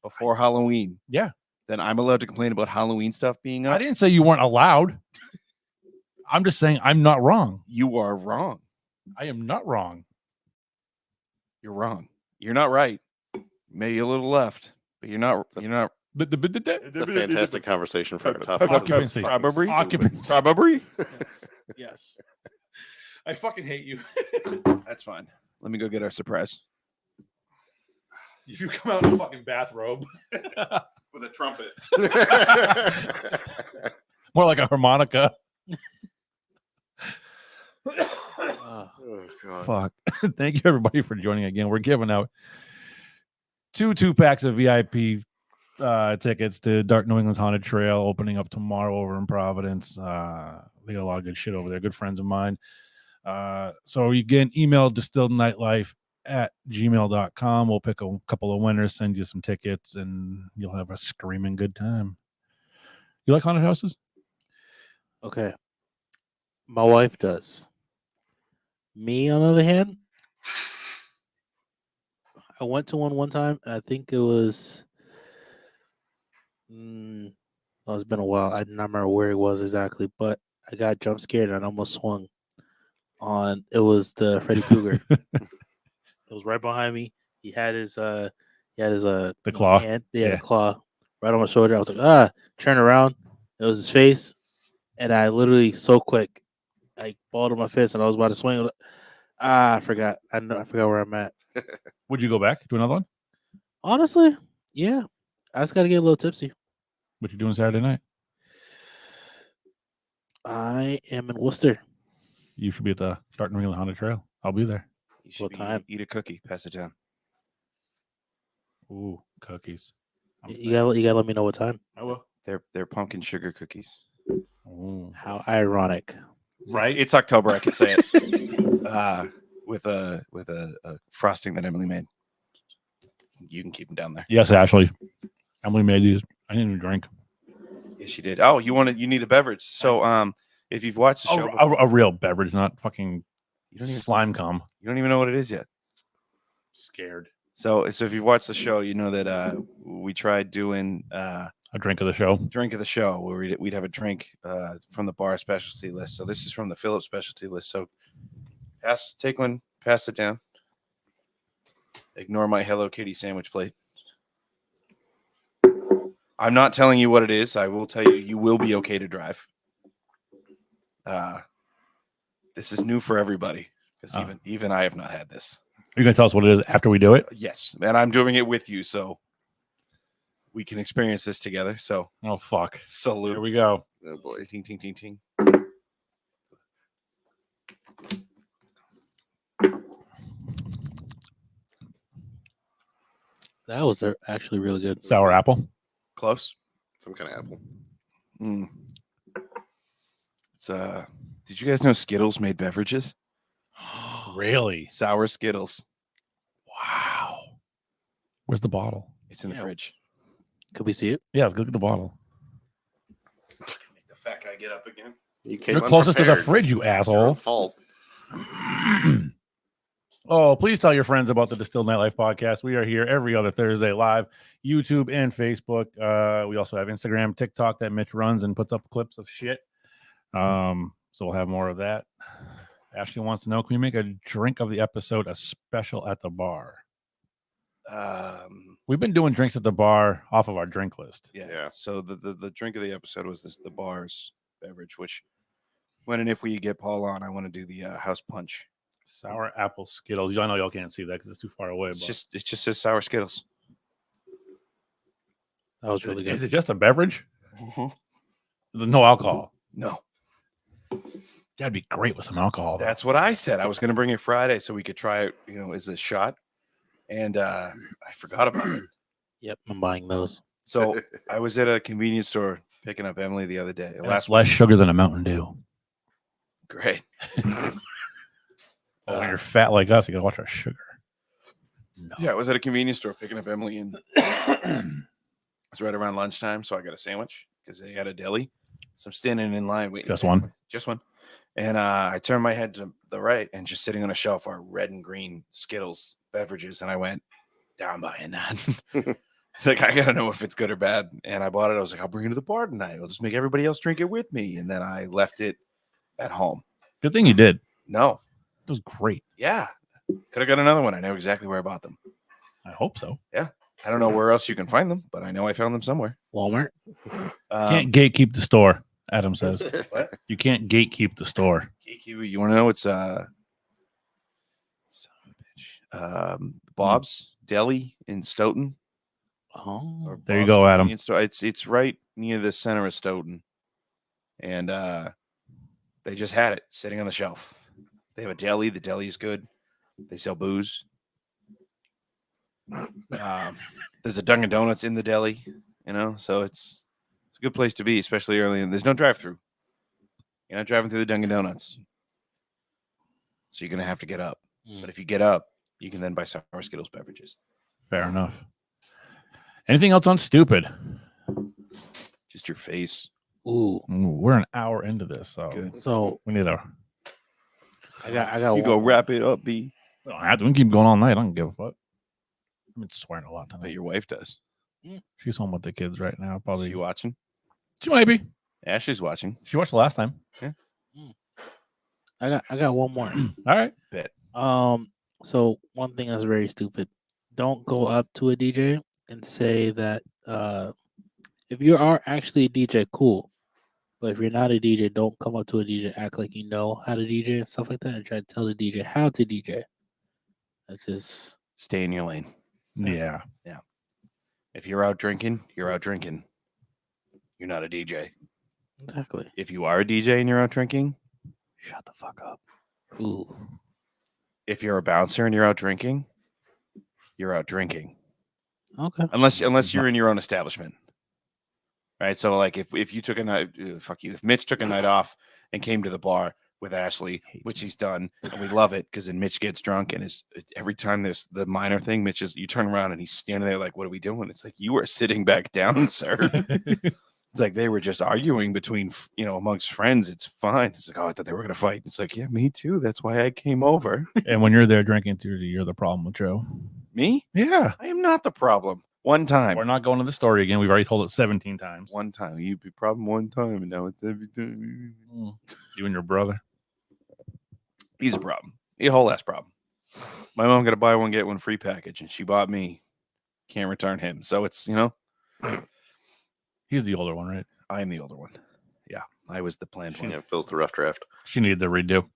before Halloween, Yeah. then I'm allowed to complain about Halloween stuff being I up. didn't say you weren't allowed. I'm just saying I'm not wrong. You are wrong. I am not wrong. You're wrong. You're not right. Maybe a little left, but you're not. You're not. It's a fantastic conversation for our topic. Occupancy. Probably. Occupancy. Probably. Yes. I fucking hate you. That's fine. Let me go get our surprise. If you come out in a fucking bathrobe. With a trumpet. More like a harmonica. Ah, Oh, God. Fuck. Thank you everybody for joining again. We're giving out two packs of VIP tickets to Dark New England's Haunted Trail opening up tomorrow over in Providence. They got a lot of good shit over there. Good friends of mine. So you can email distillednightlife@gmail.com. We'll pick a couple of winners, send you some tickets, and you'll have a screaming good time. You like haunted houses? okay. My wife does. Me, on the other hand, I went to one time, and I think it was. Well, it's been a while. I do not remember where it was exactly, but I got jump scared and I almost swung on. It was the Freddy Krueger. It was right behind me. He had his The claw. hand, Yeah. the claw right on my shoulder. I was like, turn around. It was his face, and I literally so quick, I balled on my fist, and I was about to swing. I forgot. I forgot where I'm at. Would you go back to another one? Honestly, yeah. I just got to get a little tipsy. What you doing Saturday night? I am in Worcester. You should be at the Dark New England Haunted Trail. I'll be there. You should What time? eat a cookie. Pass it down. Ooh, cookies. You gotta let me know what time. I will. They're pumpkin sugar cookies. Ooh. How ironic. Right? It's October. I can say it. With a frosting that Emily made. You can keep them down there. Yes, Ashley. Emily made these. I didn't even drink. Yes, she did. Oh, you need a beverage. So if you've watched the show, A real beverage, not fucking you don't even slime cum. you don't even know what it is yet. Scared. So if you've watched the show, you know that we tried doing A drink of the show. drink of the show where we'd have a drink from the bar specialty list. So this is from the Phillips specialty list. So take one, pass it down. Ignore my Hello Kitty sandwich plate. I'm not telling you what it is. I will tell you, you will be okay to drive. This is new for everybody because even I have not had this. Are you going to tell us what it is after we do it? Yes, and I'm doing it with you, so we can experience this together. So Oh, fuck. salute. Here we go. Oh boy, ting ting ting ting. That was actually really good. Sour apple. Close. Some kind of apple. Mm. It's Did you guys know Skittles made beverages? Really? Sour Skittles. Wow. Where's the bottle? It's in the Yeah. fridge. Could we see it? Yeah, look at the bottle. Make the fat guy get up again. You You're closest to the unprepared. fridge, you It's your own asshole. fault. Oh, please tell your friends about the Distilled Nightlife Podcast. We are here every other Thursday live, YouTube and Facebook. We also have Instagram, TikTok that Mitch runs and puts up clips of shit. So we'll have more of that. Ashley wants to know, can we make a drink of the episode a special at the bar? We've been doing drinks at the bar off of our drink list. Yeah. So the drink of the episode was the bar's beverage, which when and if we get Paul on, I want to do the house punch. Sour apple Skittles. I know y'all can't see that because it's too far away. It But just says sour Skittles. That was really is good. it just a beverage? No alcohol. No, That'd be great with some alcohol. though. that's what I said. I was going to bring it Friday so we could try it, as a shot. And I forgot about it. Yep, I'm buying those. So I was at a convenience store picking up Emily the other day. And Last it's less sugar than a Mountain Dew. Great. Oh, when you're fat like us, you gotta watch our sugar. No. Yeah, I was at a convenience store picking up Emily, and it's right around lunchtime, so I got a sandwich because they had a deli. So I'm standing in line waiting. Just for one? Emily. Just one. And I turned my head to the right, and just sitting on a shelf are red and green Skittles beverages, and I went, "I'm buying that." It's like, I gotta know if it's good or bad. And I bought it. I was like, I'll bring it to the bar tonight. I'll just make everybody else drink it with me. And then I left it at home. Good thing you did. No. It was great. Yeah. Could have got another one. I know exactly where I bought them. I hope so. I don't know where else you can find them, but I know I found them somewhere. Walmart. Can't gatekeep the store, Adam says. What? You can't gatekeep the store. Geeky, you want to know? It's son of a bitch. Bob's Deli in Stoughton. Oh, Or There you Bob's go, Adam. Convenience Store. It's right near the center of Stoughton, and they just had it sitting on the shelf. They have a deli. The deli is good. They sell booze. There's a Dunkin' Donuts in the deli, so it's a good place to be, especially early. And there's no drive-through. You're not driving through the Dunkin' Donuts, so you're gonna have to get up. But if you get up, you can then buy sour Skittles beverages. Fair enough. Anything else on stupid? Just your face. ooh. Ooh, we're an hour into this, so Good. So we need a. I got You go wrap it up, B. We don't have to. We can keep going all night. I don't give a fuck. I've been swearing a lot But tonight. your wife does. She's home with the kids right now. Probably. You watching? She might be. Ashley's watching. She watched the last time. I got one more. All right. So one thing that's very stupid. Don't go up to a DJ and say that if you are actually a DJ, cool. But if you're not a DJ, don't come up to a DJ, act like you know how to DJ and stuff like that, and try to tell the DJ how to DJ. That's just Stay in your lane. Yeah. If you're out drinking, you're out drinking. You're not a DJ. exactly. If you are a DJ and you're out drinking, shut the fuck up. Ooh. if you're a bouncer and you're out drinking, you're out drinking. Okay. Unless you're in your own establishment. Right. So like if you took a night, if Mitch took a night off and came to the bar with Ashley, which he's done, and we love it because then Mitch gets drunk and every time there's the minor thing, Mitch you turn around and he's standing there like, what are we doing? It's like, you are sitting back down, sir. It's like they were just arguing between, amongst friends. It's fine. It's like, oh, I thought they were gonna fight. It's like, yeah, me too. That's why I came over. And when you're there drinking too, you're the problem with Joe. Me? Yeah. I am not the problem. One time. We're not going to the story again. We've already told it 17 times. One time. You be problem one time, and now it's every time. You and your brother. He's a problem. He's a whole ass problem. My mom got a buy one, get one free package, and she bought me. Can't return him. So it's, He's the older one, right? I am the older one. Yeah. I was the planned one. Yeah, Phil's the rough draft. She needed the redo.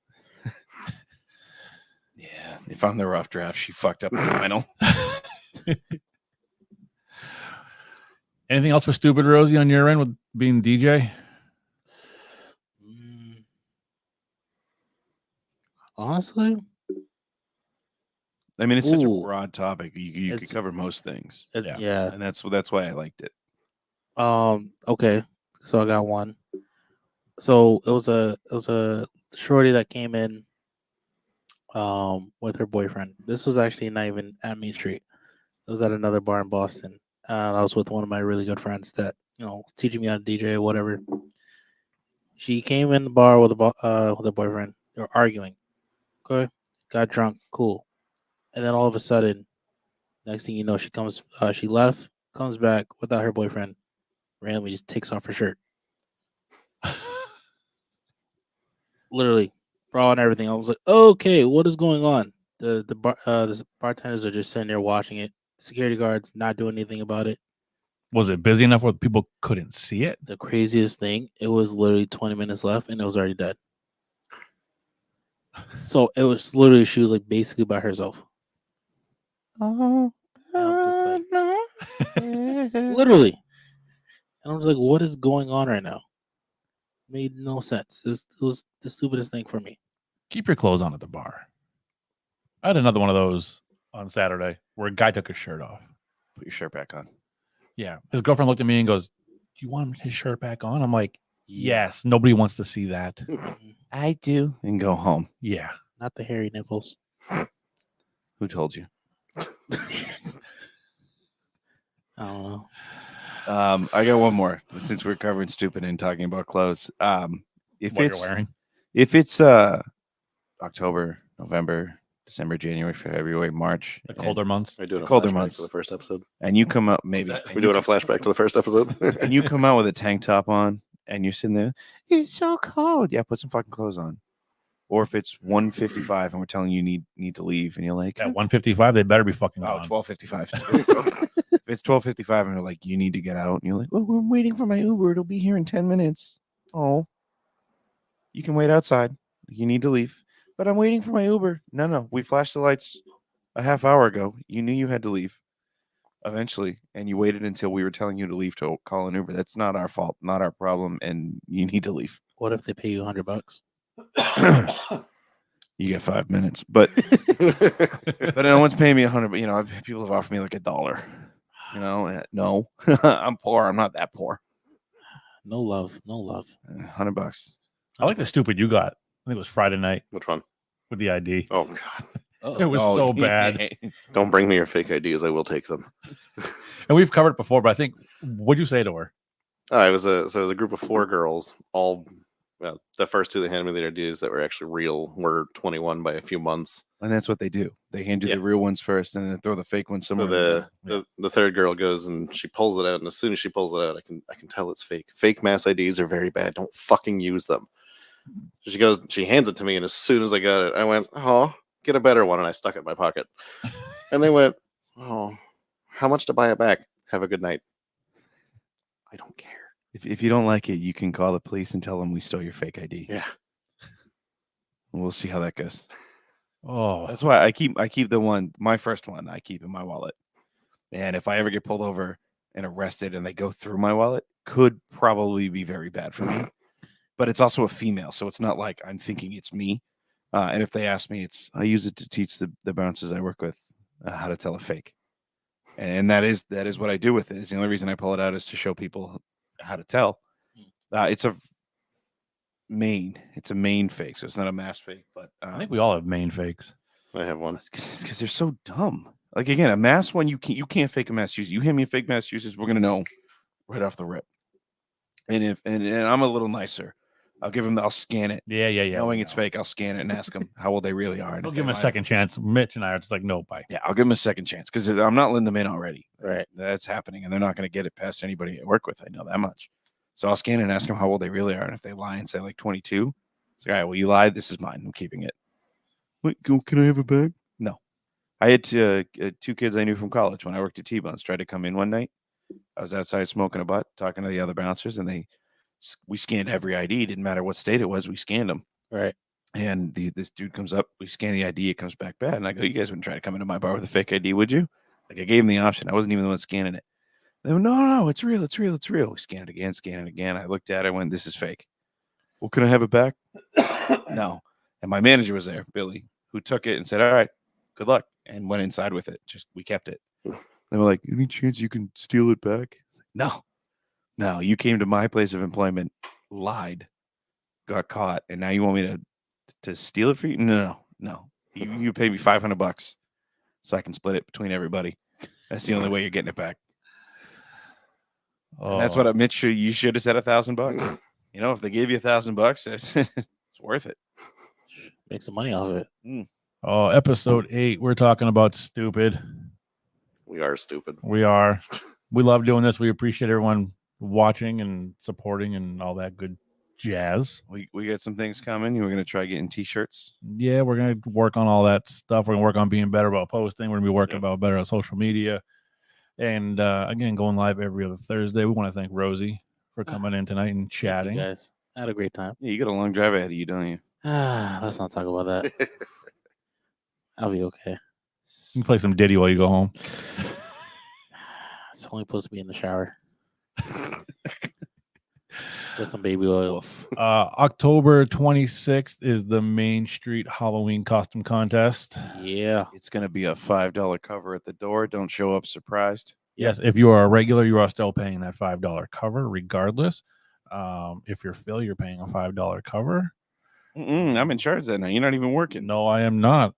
Yeah. If I'm the rough draft, she fucked up the final. Anything else for stupid Rosie on your end with being DJ? Honestly, I mean, it's such a Ooh. broad topic. You could It's- cover most things. yeah. And that's why I liked it. Okay. So I got one. So it was a shorty that came in with her boyfriend. This was actually not even at Main Street. It was at another bar in Boston. And I was with one of my really good friends that, teaching me how to DJ or whatever. She came in the bar with a boyfriend. They were arguing. Okay. Got drunk. Cool. And then all of a sudden, next thing you know, she left, comes back without her boyfriend, randomly just takes off her shirt. Literally, bra and everything. I was like, okay, what is going on? The bartenders are just sitting there watching it. Security guards not doing anything about it. Was it busy enough where people couldn't see it? The craziest thing, it was literally 20 minutes left and it was already dead. So it was literally, she was like basically by herself. Oh, And I'm just like, literally. And I was like, what is going on right now? Made no sense. It was the stupidest thing for me. Keep your clothes on at the bar. I had another one of those on Saturday where a guy took his shirt off. Put your shirt back on. Yeah. His girlfriend looked at me and goes, do you want his shirt back on? I'm like, yes. Nobody wants to see that. I do. And go home. Yeah. Not the hairy nipples. Who told you? I don't know. I got one more since we're covering stupid and talking about clothes. If What it's you're wearing. if it's October, November, December, January, February, March, The colder months. We're doing a Colder flashback months. to the first episode. and you come up maybe We're doing a flashback to the first episode. and you come out with a tank top on and you're sitting there, it's so cold. Yeah, put some fucking clothes on. Or if it's 1:55 and we're telling you need to leave and you're like, At 155, they better be fucking oh, gone. 12:55. If it's 12:55 and they're like, you need to get out, and you're like, well, I'm waiting for my Uber. It'll be here in 10 minutes. Oh, you can wait outside. You need to leave. But I'm waiting for my Uber. No. We flashed the lights a half hour ago. You knew you had to leave eventually, and you waited until we were telling you to leave to call an Uber. That's not our fault, not our problem, and you need to leave. What if they pay you $100? You get 5 minutes, but no one's paying me $100. But people have offered me like $1. No, I'm poor. I'm not that poor. No love. $100. I like the stupid you got. I think it was Friday night Which one? with the ID. Oh, God. It was Oh, so bad. Don't bring me your fake IDs. I will take them. And we've covered it before, but I think, what'd you say to her? It was a group of 4 girls. Well, the first 2 that handed me their IDs that were actually real were 21 by a few months. And that's what they do. They hand you Yeah. the real ones first, and then throw the fake ones So somewhere. the third girl goes and she pulls it out, and as soon as she pulls it out, I can tell it's fake. Fake mass IDs are very bad. Don't fucking use them. She hands it to me, and as soon as I got it, I went, oh, get a better one, and I stuck it in my pocket. And they went, oh, how much to buy it back? Have a good night. I don't care. If you don't like it, you can call the police and tell them we stole your fake ID. Yeah. We'll see how that goes. Oh, That's why I keep my first one, I keep in my wallet. And if I ever get pulled over and arrested and they go through my wallet, could probably be very bad for me. But it's also a female, so it's not like I'm thinking it's me. And if they ask me, I use it to teach the bouncers I work with how to tell a fake. And that is what I do with it. It's the only reason I pull it out is to show people how to tell. It's a main fake, so it's not a mass fake. But I think we all have main fakes. I have one. because they're so dumb. Like again, a mass one you can't fake a Massachusetts. You hand me a fake Massachusetts, we're gonna know right off the rip. And and I'm a little nicer. I'll scan it. Yeah. Knowing it's fake, I'll scan it and ask them how old they really are. And We'll if give them they a lie- second chance. Mitch and I are just like, no, bye. Yeah, I'll give them a second chance because I'm not letting them in already. Right. That's happening, and they're not going to get it past anybody I work with. I know that much. So I'll scan it and ask them how old they really are. And if they lie and say like 22, it's like, all right, well, you lied. This is mine. I'm keeping it. Wait, can I have a bag? No. I had two kids I knew from college when I worked at T-Bones tried to come in one night. I was outside smoking a butt, talking to the other bouncers, and we scanned every ID. Didn't matter what state it was. We scanned them. Right. And this dude comes up. We scan the ID. It comes back bad. And I go, you guys wouldn't try to come into my bar with a fake ID, would you? Like I gave him the option. I wasn't even the one scanning it. They went, no, it's real. It's real. It's real. We scanned it again. I looked at it. I went, this is fake. Well, can I have it back? No. And my manager was there, Billy, who took it and said, all right, good luck. And went inside with it. We kept it. They were like, any chance you can steal it back? No. You came to my place of employment, lied, got caught, and now you want me to steal it for you? No. You pay me $500 so I can split it between everybody. That's the only way you're getting it back. And that's what Mitch. You should have said $1,000. You know, if they gave you $1,000, it's worth it. Make some money off of it. Episode 8. We're talking about stupid. We are stupid. We are. We love doing this. We appreciate everyone watching and supporting and all that good jazz. We got some things coming. We're gonna try getting t-shirts. Yeah, we're gonna work on all that stuff. We're gonna work on being better about posting. We're gonna be working about better on social media. And again, going live every other Thursday. We want to thank Rozie for coming in tonight and chatting. Thank you guys, I had a great time. Yeah, you got a long drive ahead of you, don't you? Let's not talk about that. I'll be okay. You can play some Diddy while you go home. It's only supposed to be in the shower. With some baby oil. October 26th is the Main Street Halloween costume contest. Yeah. It's gonna be a $5 cover at the door. Don't show up surprised. Yes, if you are a regular, you are still paying that $5 cover regardless. If you're Phil, you're paying a $5 cover. I'm in charge that night. You're not even working. No, I am not.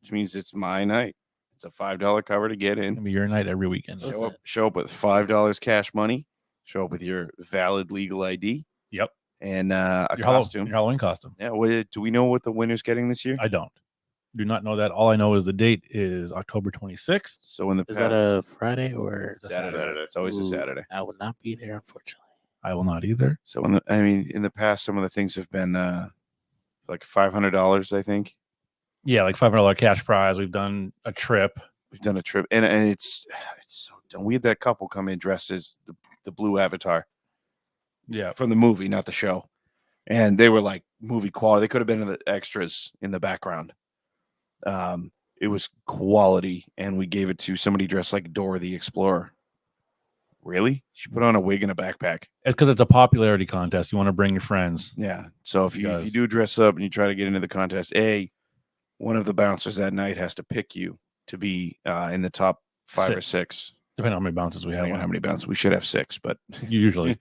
Which means it's my night. It's a $5 cover to get It's in. gonna be your night every weekend. Show up with $5 cash money. Show up with your valid legal ID. Yep. And a Your costume. your Halloween costume. Yeah. Do we know what the winner's getting this year? I don't. Do not know that. All I know is the date is October 26th. So in the Is that a Friday or Saturday? It's always a Ooh, Saturday. I will not be there, unfortunately. I will not either. So in the past, some of the things have been like $500, I think. Yeah, like $500 cash prize. We've done a trip. We've done a trip, and it's so dumb. We had that couple come in dressed as the blue avatar. Yeah. From the movie, not the show. And they were like movie quality. They could have been in the extras in the background. It was quality, and we gave it to somebody dressed like Dora the Explorer. Really? She put on a wig and a backpack. It's because it's a popularity contest. You want to bring your friends. Yeah. So if you Because- do dress up and you try to get into the contest, one of the bouncers that night has to pick you to be in the top 5 or 6. Depending on how many bounces we Depending on have. how many bouncers. We should have 6, but Usually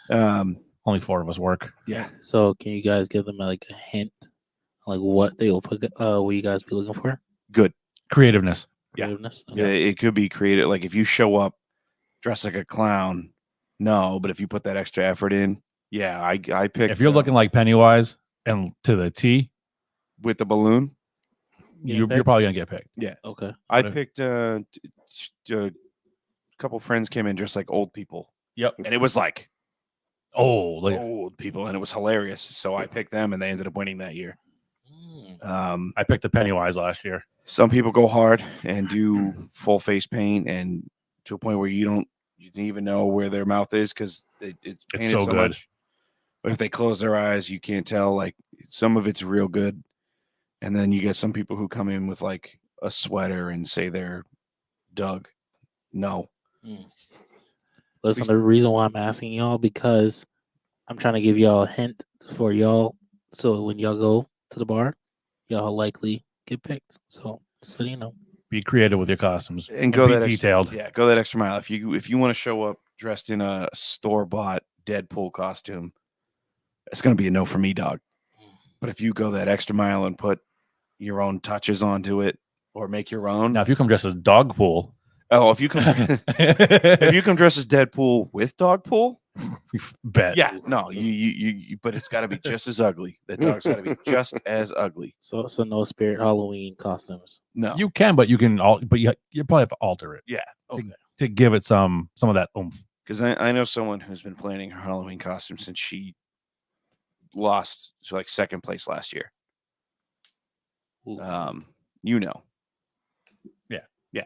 um, only 4 of us work. yeah. So can you guys give them like a hint, like what they will put? What you guys be looking for? Good. Creativeness. Yeah. Creativeness? Yeah, it could be creative. Like if you show up dressed like a clown, no, but if you put that extra effort in, yeah, I picked. If you're looking like Pennywise and to the T, with the balloon, you're probably gonna get picked. Okay. I What if- picked a couple friends came in dressed like old people, Yep. and it was like Oh, like, old people, and it was hilarious. So I picked them, and they ended up winning that year. I picked the Pennywise last year. Some people go hard and do full face paint, and to a point where you don't even know where their mouth is because it's painted so so good. much. But if they close their eyes, you can't tell. Like some of it's real good, and then you get some people who come in with like a sweater and say they're Doug. No, Listen, the reason why I'm asking y'all because I'm trying to give y'all a hint for y'all, so when y'all go to the bar, y'all likely get picked. So just letting you know. Be creative with your costumes and go be that detailed. Extra, yeah, go that extra mile. If you want to show up dressed in a store-bought Deadpool costume, it's going to be a no for me, dog. But if you go that extra mile and put your own touches onto it or make your own, Now, if you come dressed as Dogpool, if you come dressed as Deadpool with Dogpool, bet. yeah, no, you but it's got to be just as ugly. The dog's got to be just as ugly. So no Spirit Halloween costumes. No, You can, but you can but you probably have to alter it. yeah, To give it some of that oomph. because I know someone who's been planning her Halloween costume since she lost to like second place last year. Ooh. You know. Yeah. Yeah.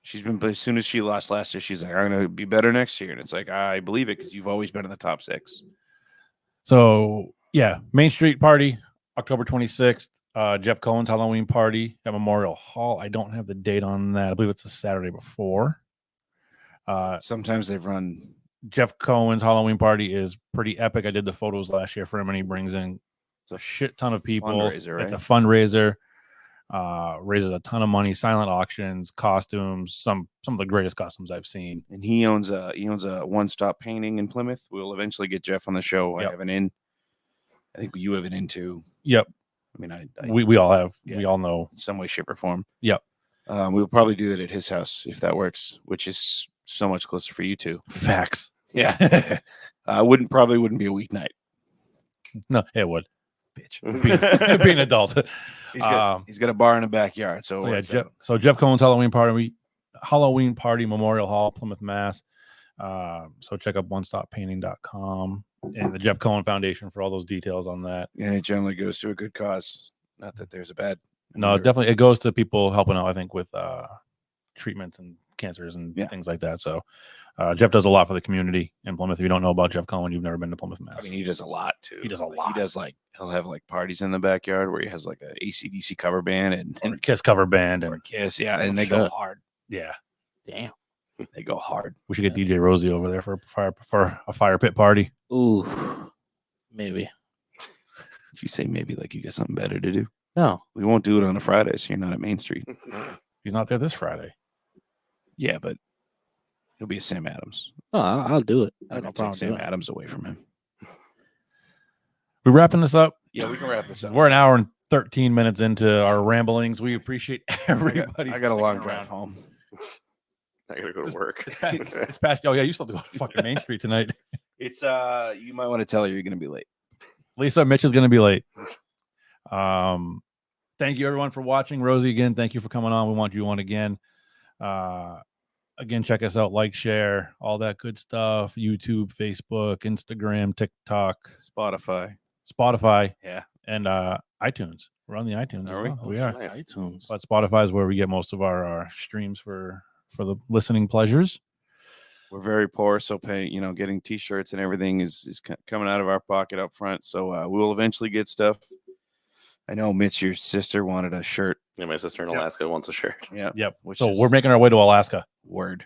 She's been, as soon as she lost last year, she's like, I'm going to be better next year. And it's like, I believe it because you've always been in the top 6. So, yeah, Main Street Party, October 26th. Jeff Cohen's Halloween party at Memorial Hall. I don't have the date on that. I believe it's the Saturday before. Sometimes they've run. Jeff Cohen's Halloween party is pretty epic. I did the photos last year for him, and he brings in a shit ton of people. Fundraiser, It's a right? fundraiser. Raises a ton of money. Silent auctions, costumes, some of the greatest costumes I've seen. And he owns a one-stop painting in Plymouth. We'll eventually get Jeff on the show. Yep. I have an in. I think you have an in too. Yep, I mean, we all have. Yeah. We all know. in some way, shape, or form. Yep. We'll probably do that at his house if that works, which is so much closer for you two. Facts. Yeah. Wouldn't be a weeknight. No, it would. Bitch. Be an adult. He's got a bar in the backyard. So, So yeah, Jeff Cohen's Halloween party, Memorial Hall, Plymouth, Mass. So check out onestoppainting.com and the Jeff Cohen Foundation for all those details on that. and it generally goes to a good cause. Not that there's a bad. No, definitely it goes to people helping out, I think, with treatments and cancers and Yeah. things like that. So Jeff does a lot for the community in Plymouth. If you don't know about Jeff Cohen, you've never been to Plymouth, Mass. I mean, he does a lot too. He does a Like, lot. He does he'll have parties in the backyard where he has like a AC/DC cover band and a Kiss cover band or and Kiss, yeah, and they go shit. hard. yeah. Damn. They go hard. We should get DJ Rozie over there for a fire pit party. Ooh. Maybe. Did you say maybe like you got something better to do? No. We won't do it on a Friday, so you're not at Main Street. He's not there this Friday. Yeah, but he'll be a Sam Adams. No, I'll do it. I I'm have no gonna take problem Sam doing it. Adams away from him. We wrapping this up? Yeah, we can wrap this up. We're an hour and 13 minutes into our ramblings. We appreciate everybody. I got a long sticking drive around. home. I gotta go to work. It's past. Oh yeah, you still have to go to fucking Main Street tonight. It's you might want to tell her you're gonna be late. Lisa, Mitch is going to be late. Thank you everyone for watching. Rozie, again, thank you for coming on. We want you on again. Again, check us out, like, share, all that good stuff. YouTube, Facebook, Instagram, TikTok, Spotify, Yeah. and iTunes. We're on the iTunes. Are as we? well. We are. Nice. iTunes. But Spotify is where we get most of our streams for the listening pleasures. We're very poor, so getting T-shirts and everything is coming out of our pocket up front. So we will eventually get stuff. I know, Mitch, your sister wanted a shirt. Yeah, my sister in Alaska wants a shirt. Yeah. Yep. Which So is we're making our way to Alaska. word.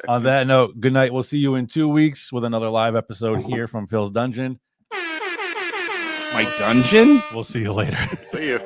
On that note, good night. We'll see you in 2 weeks with another live episode here from Phil's Dungeon. My dungeon. We'll see you later. See you.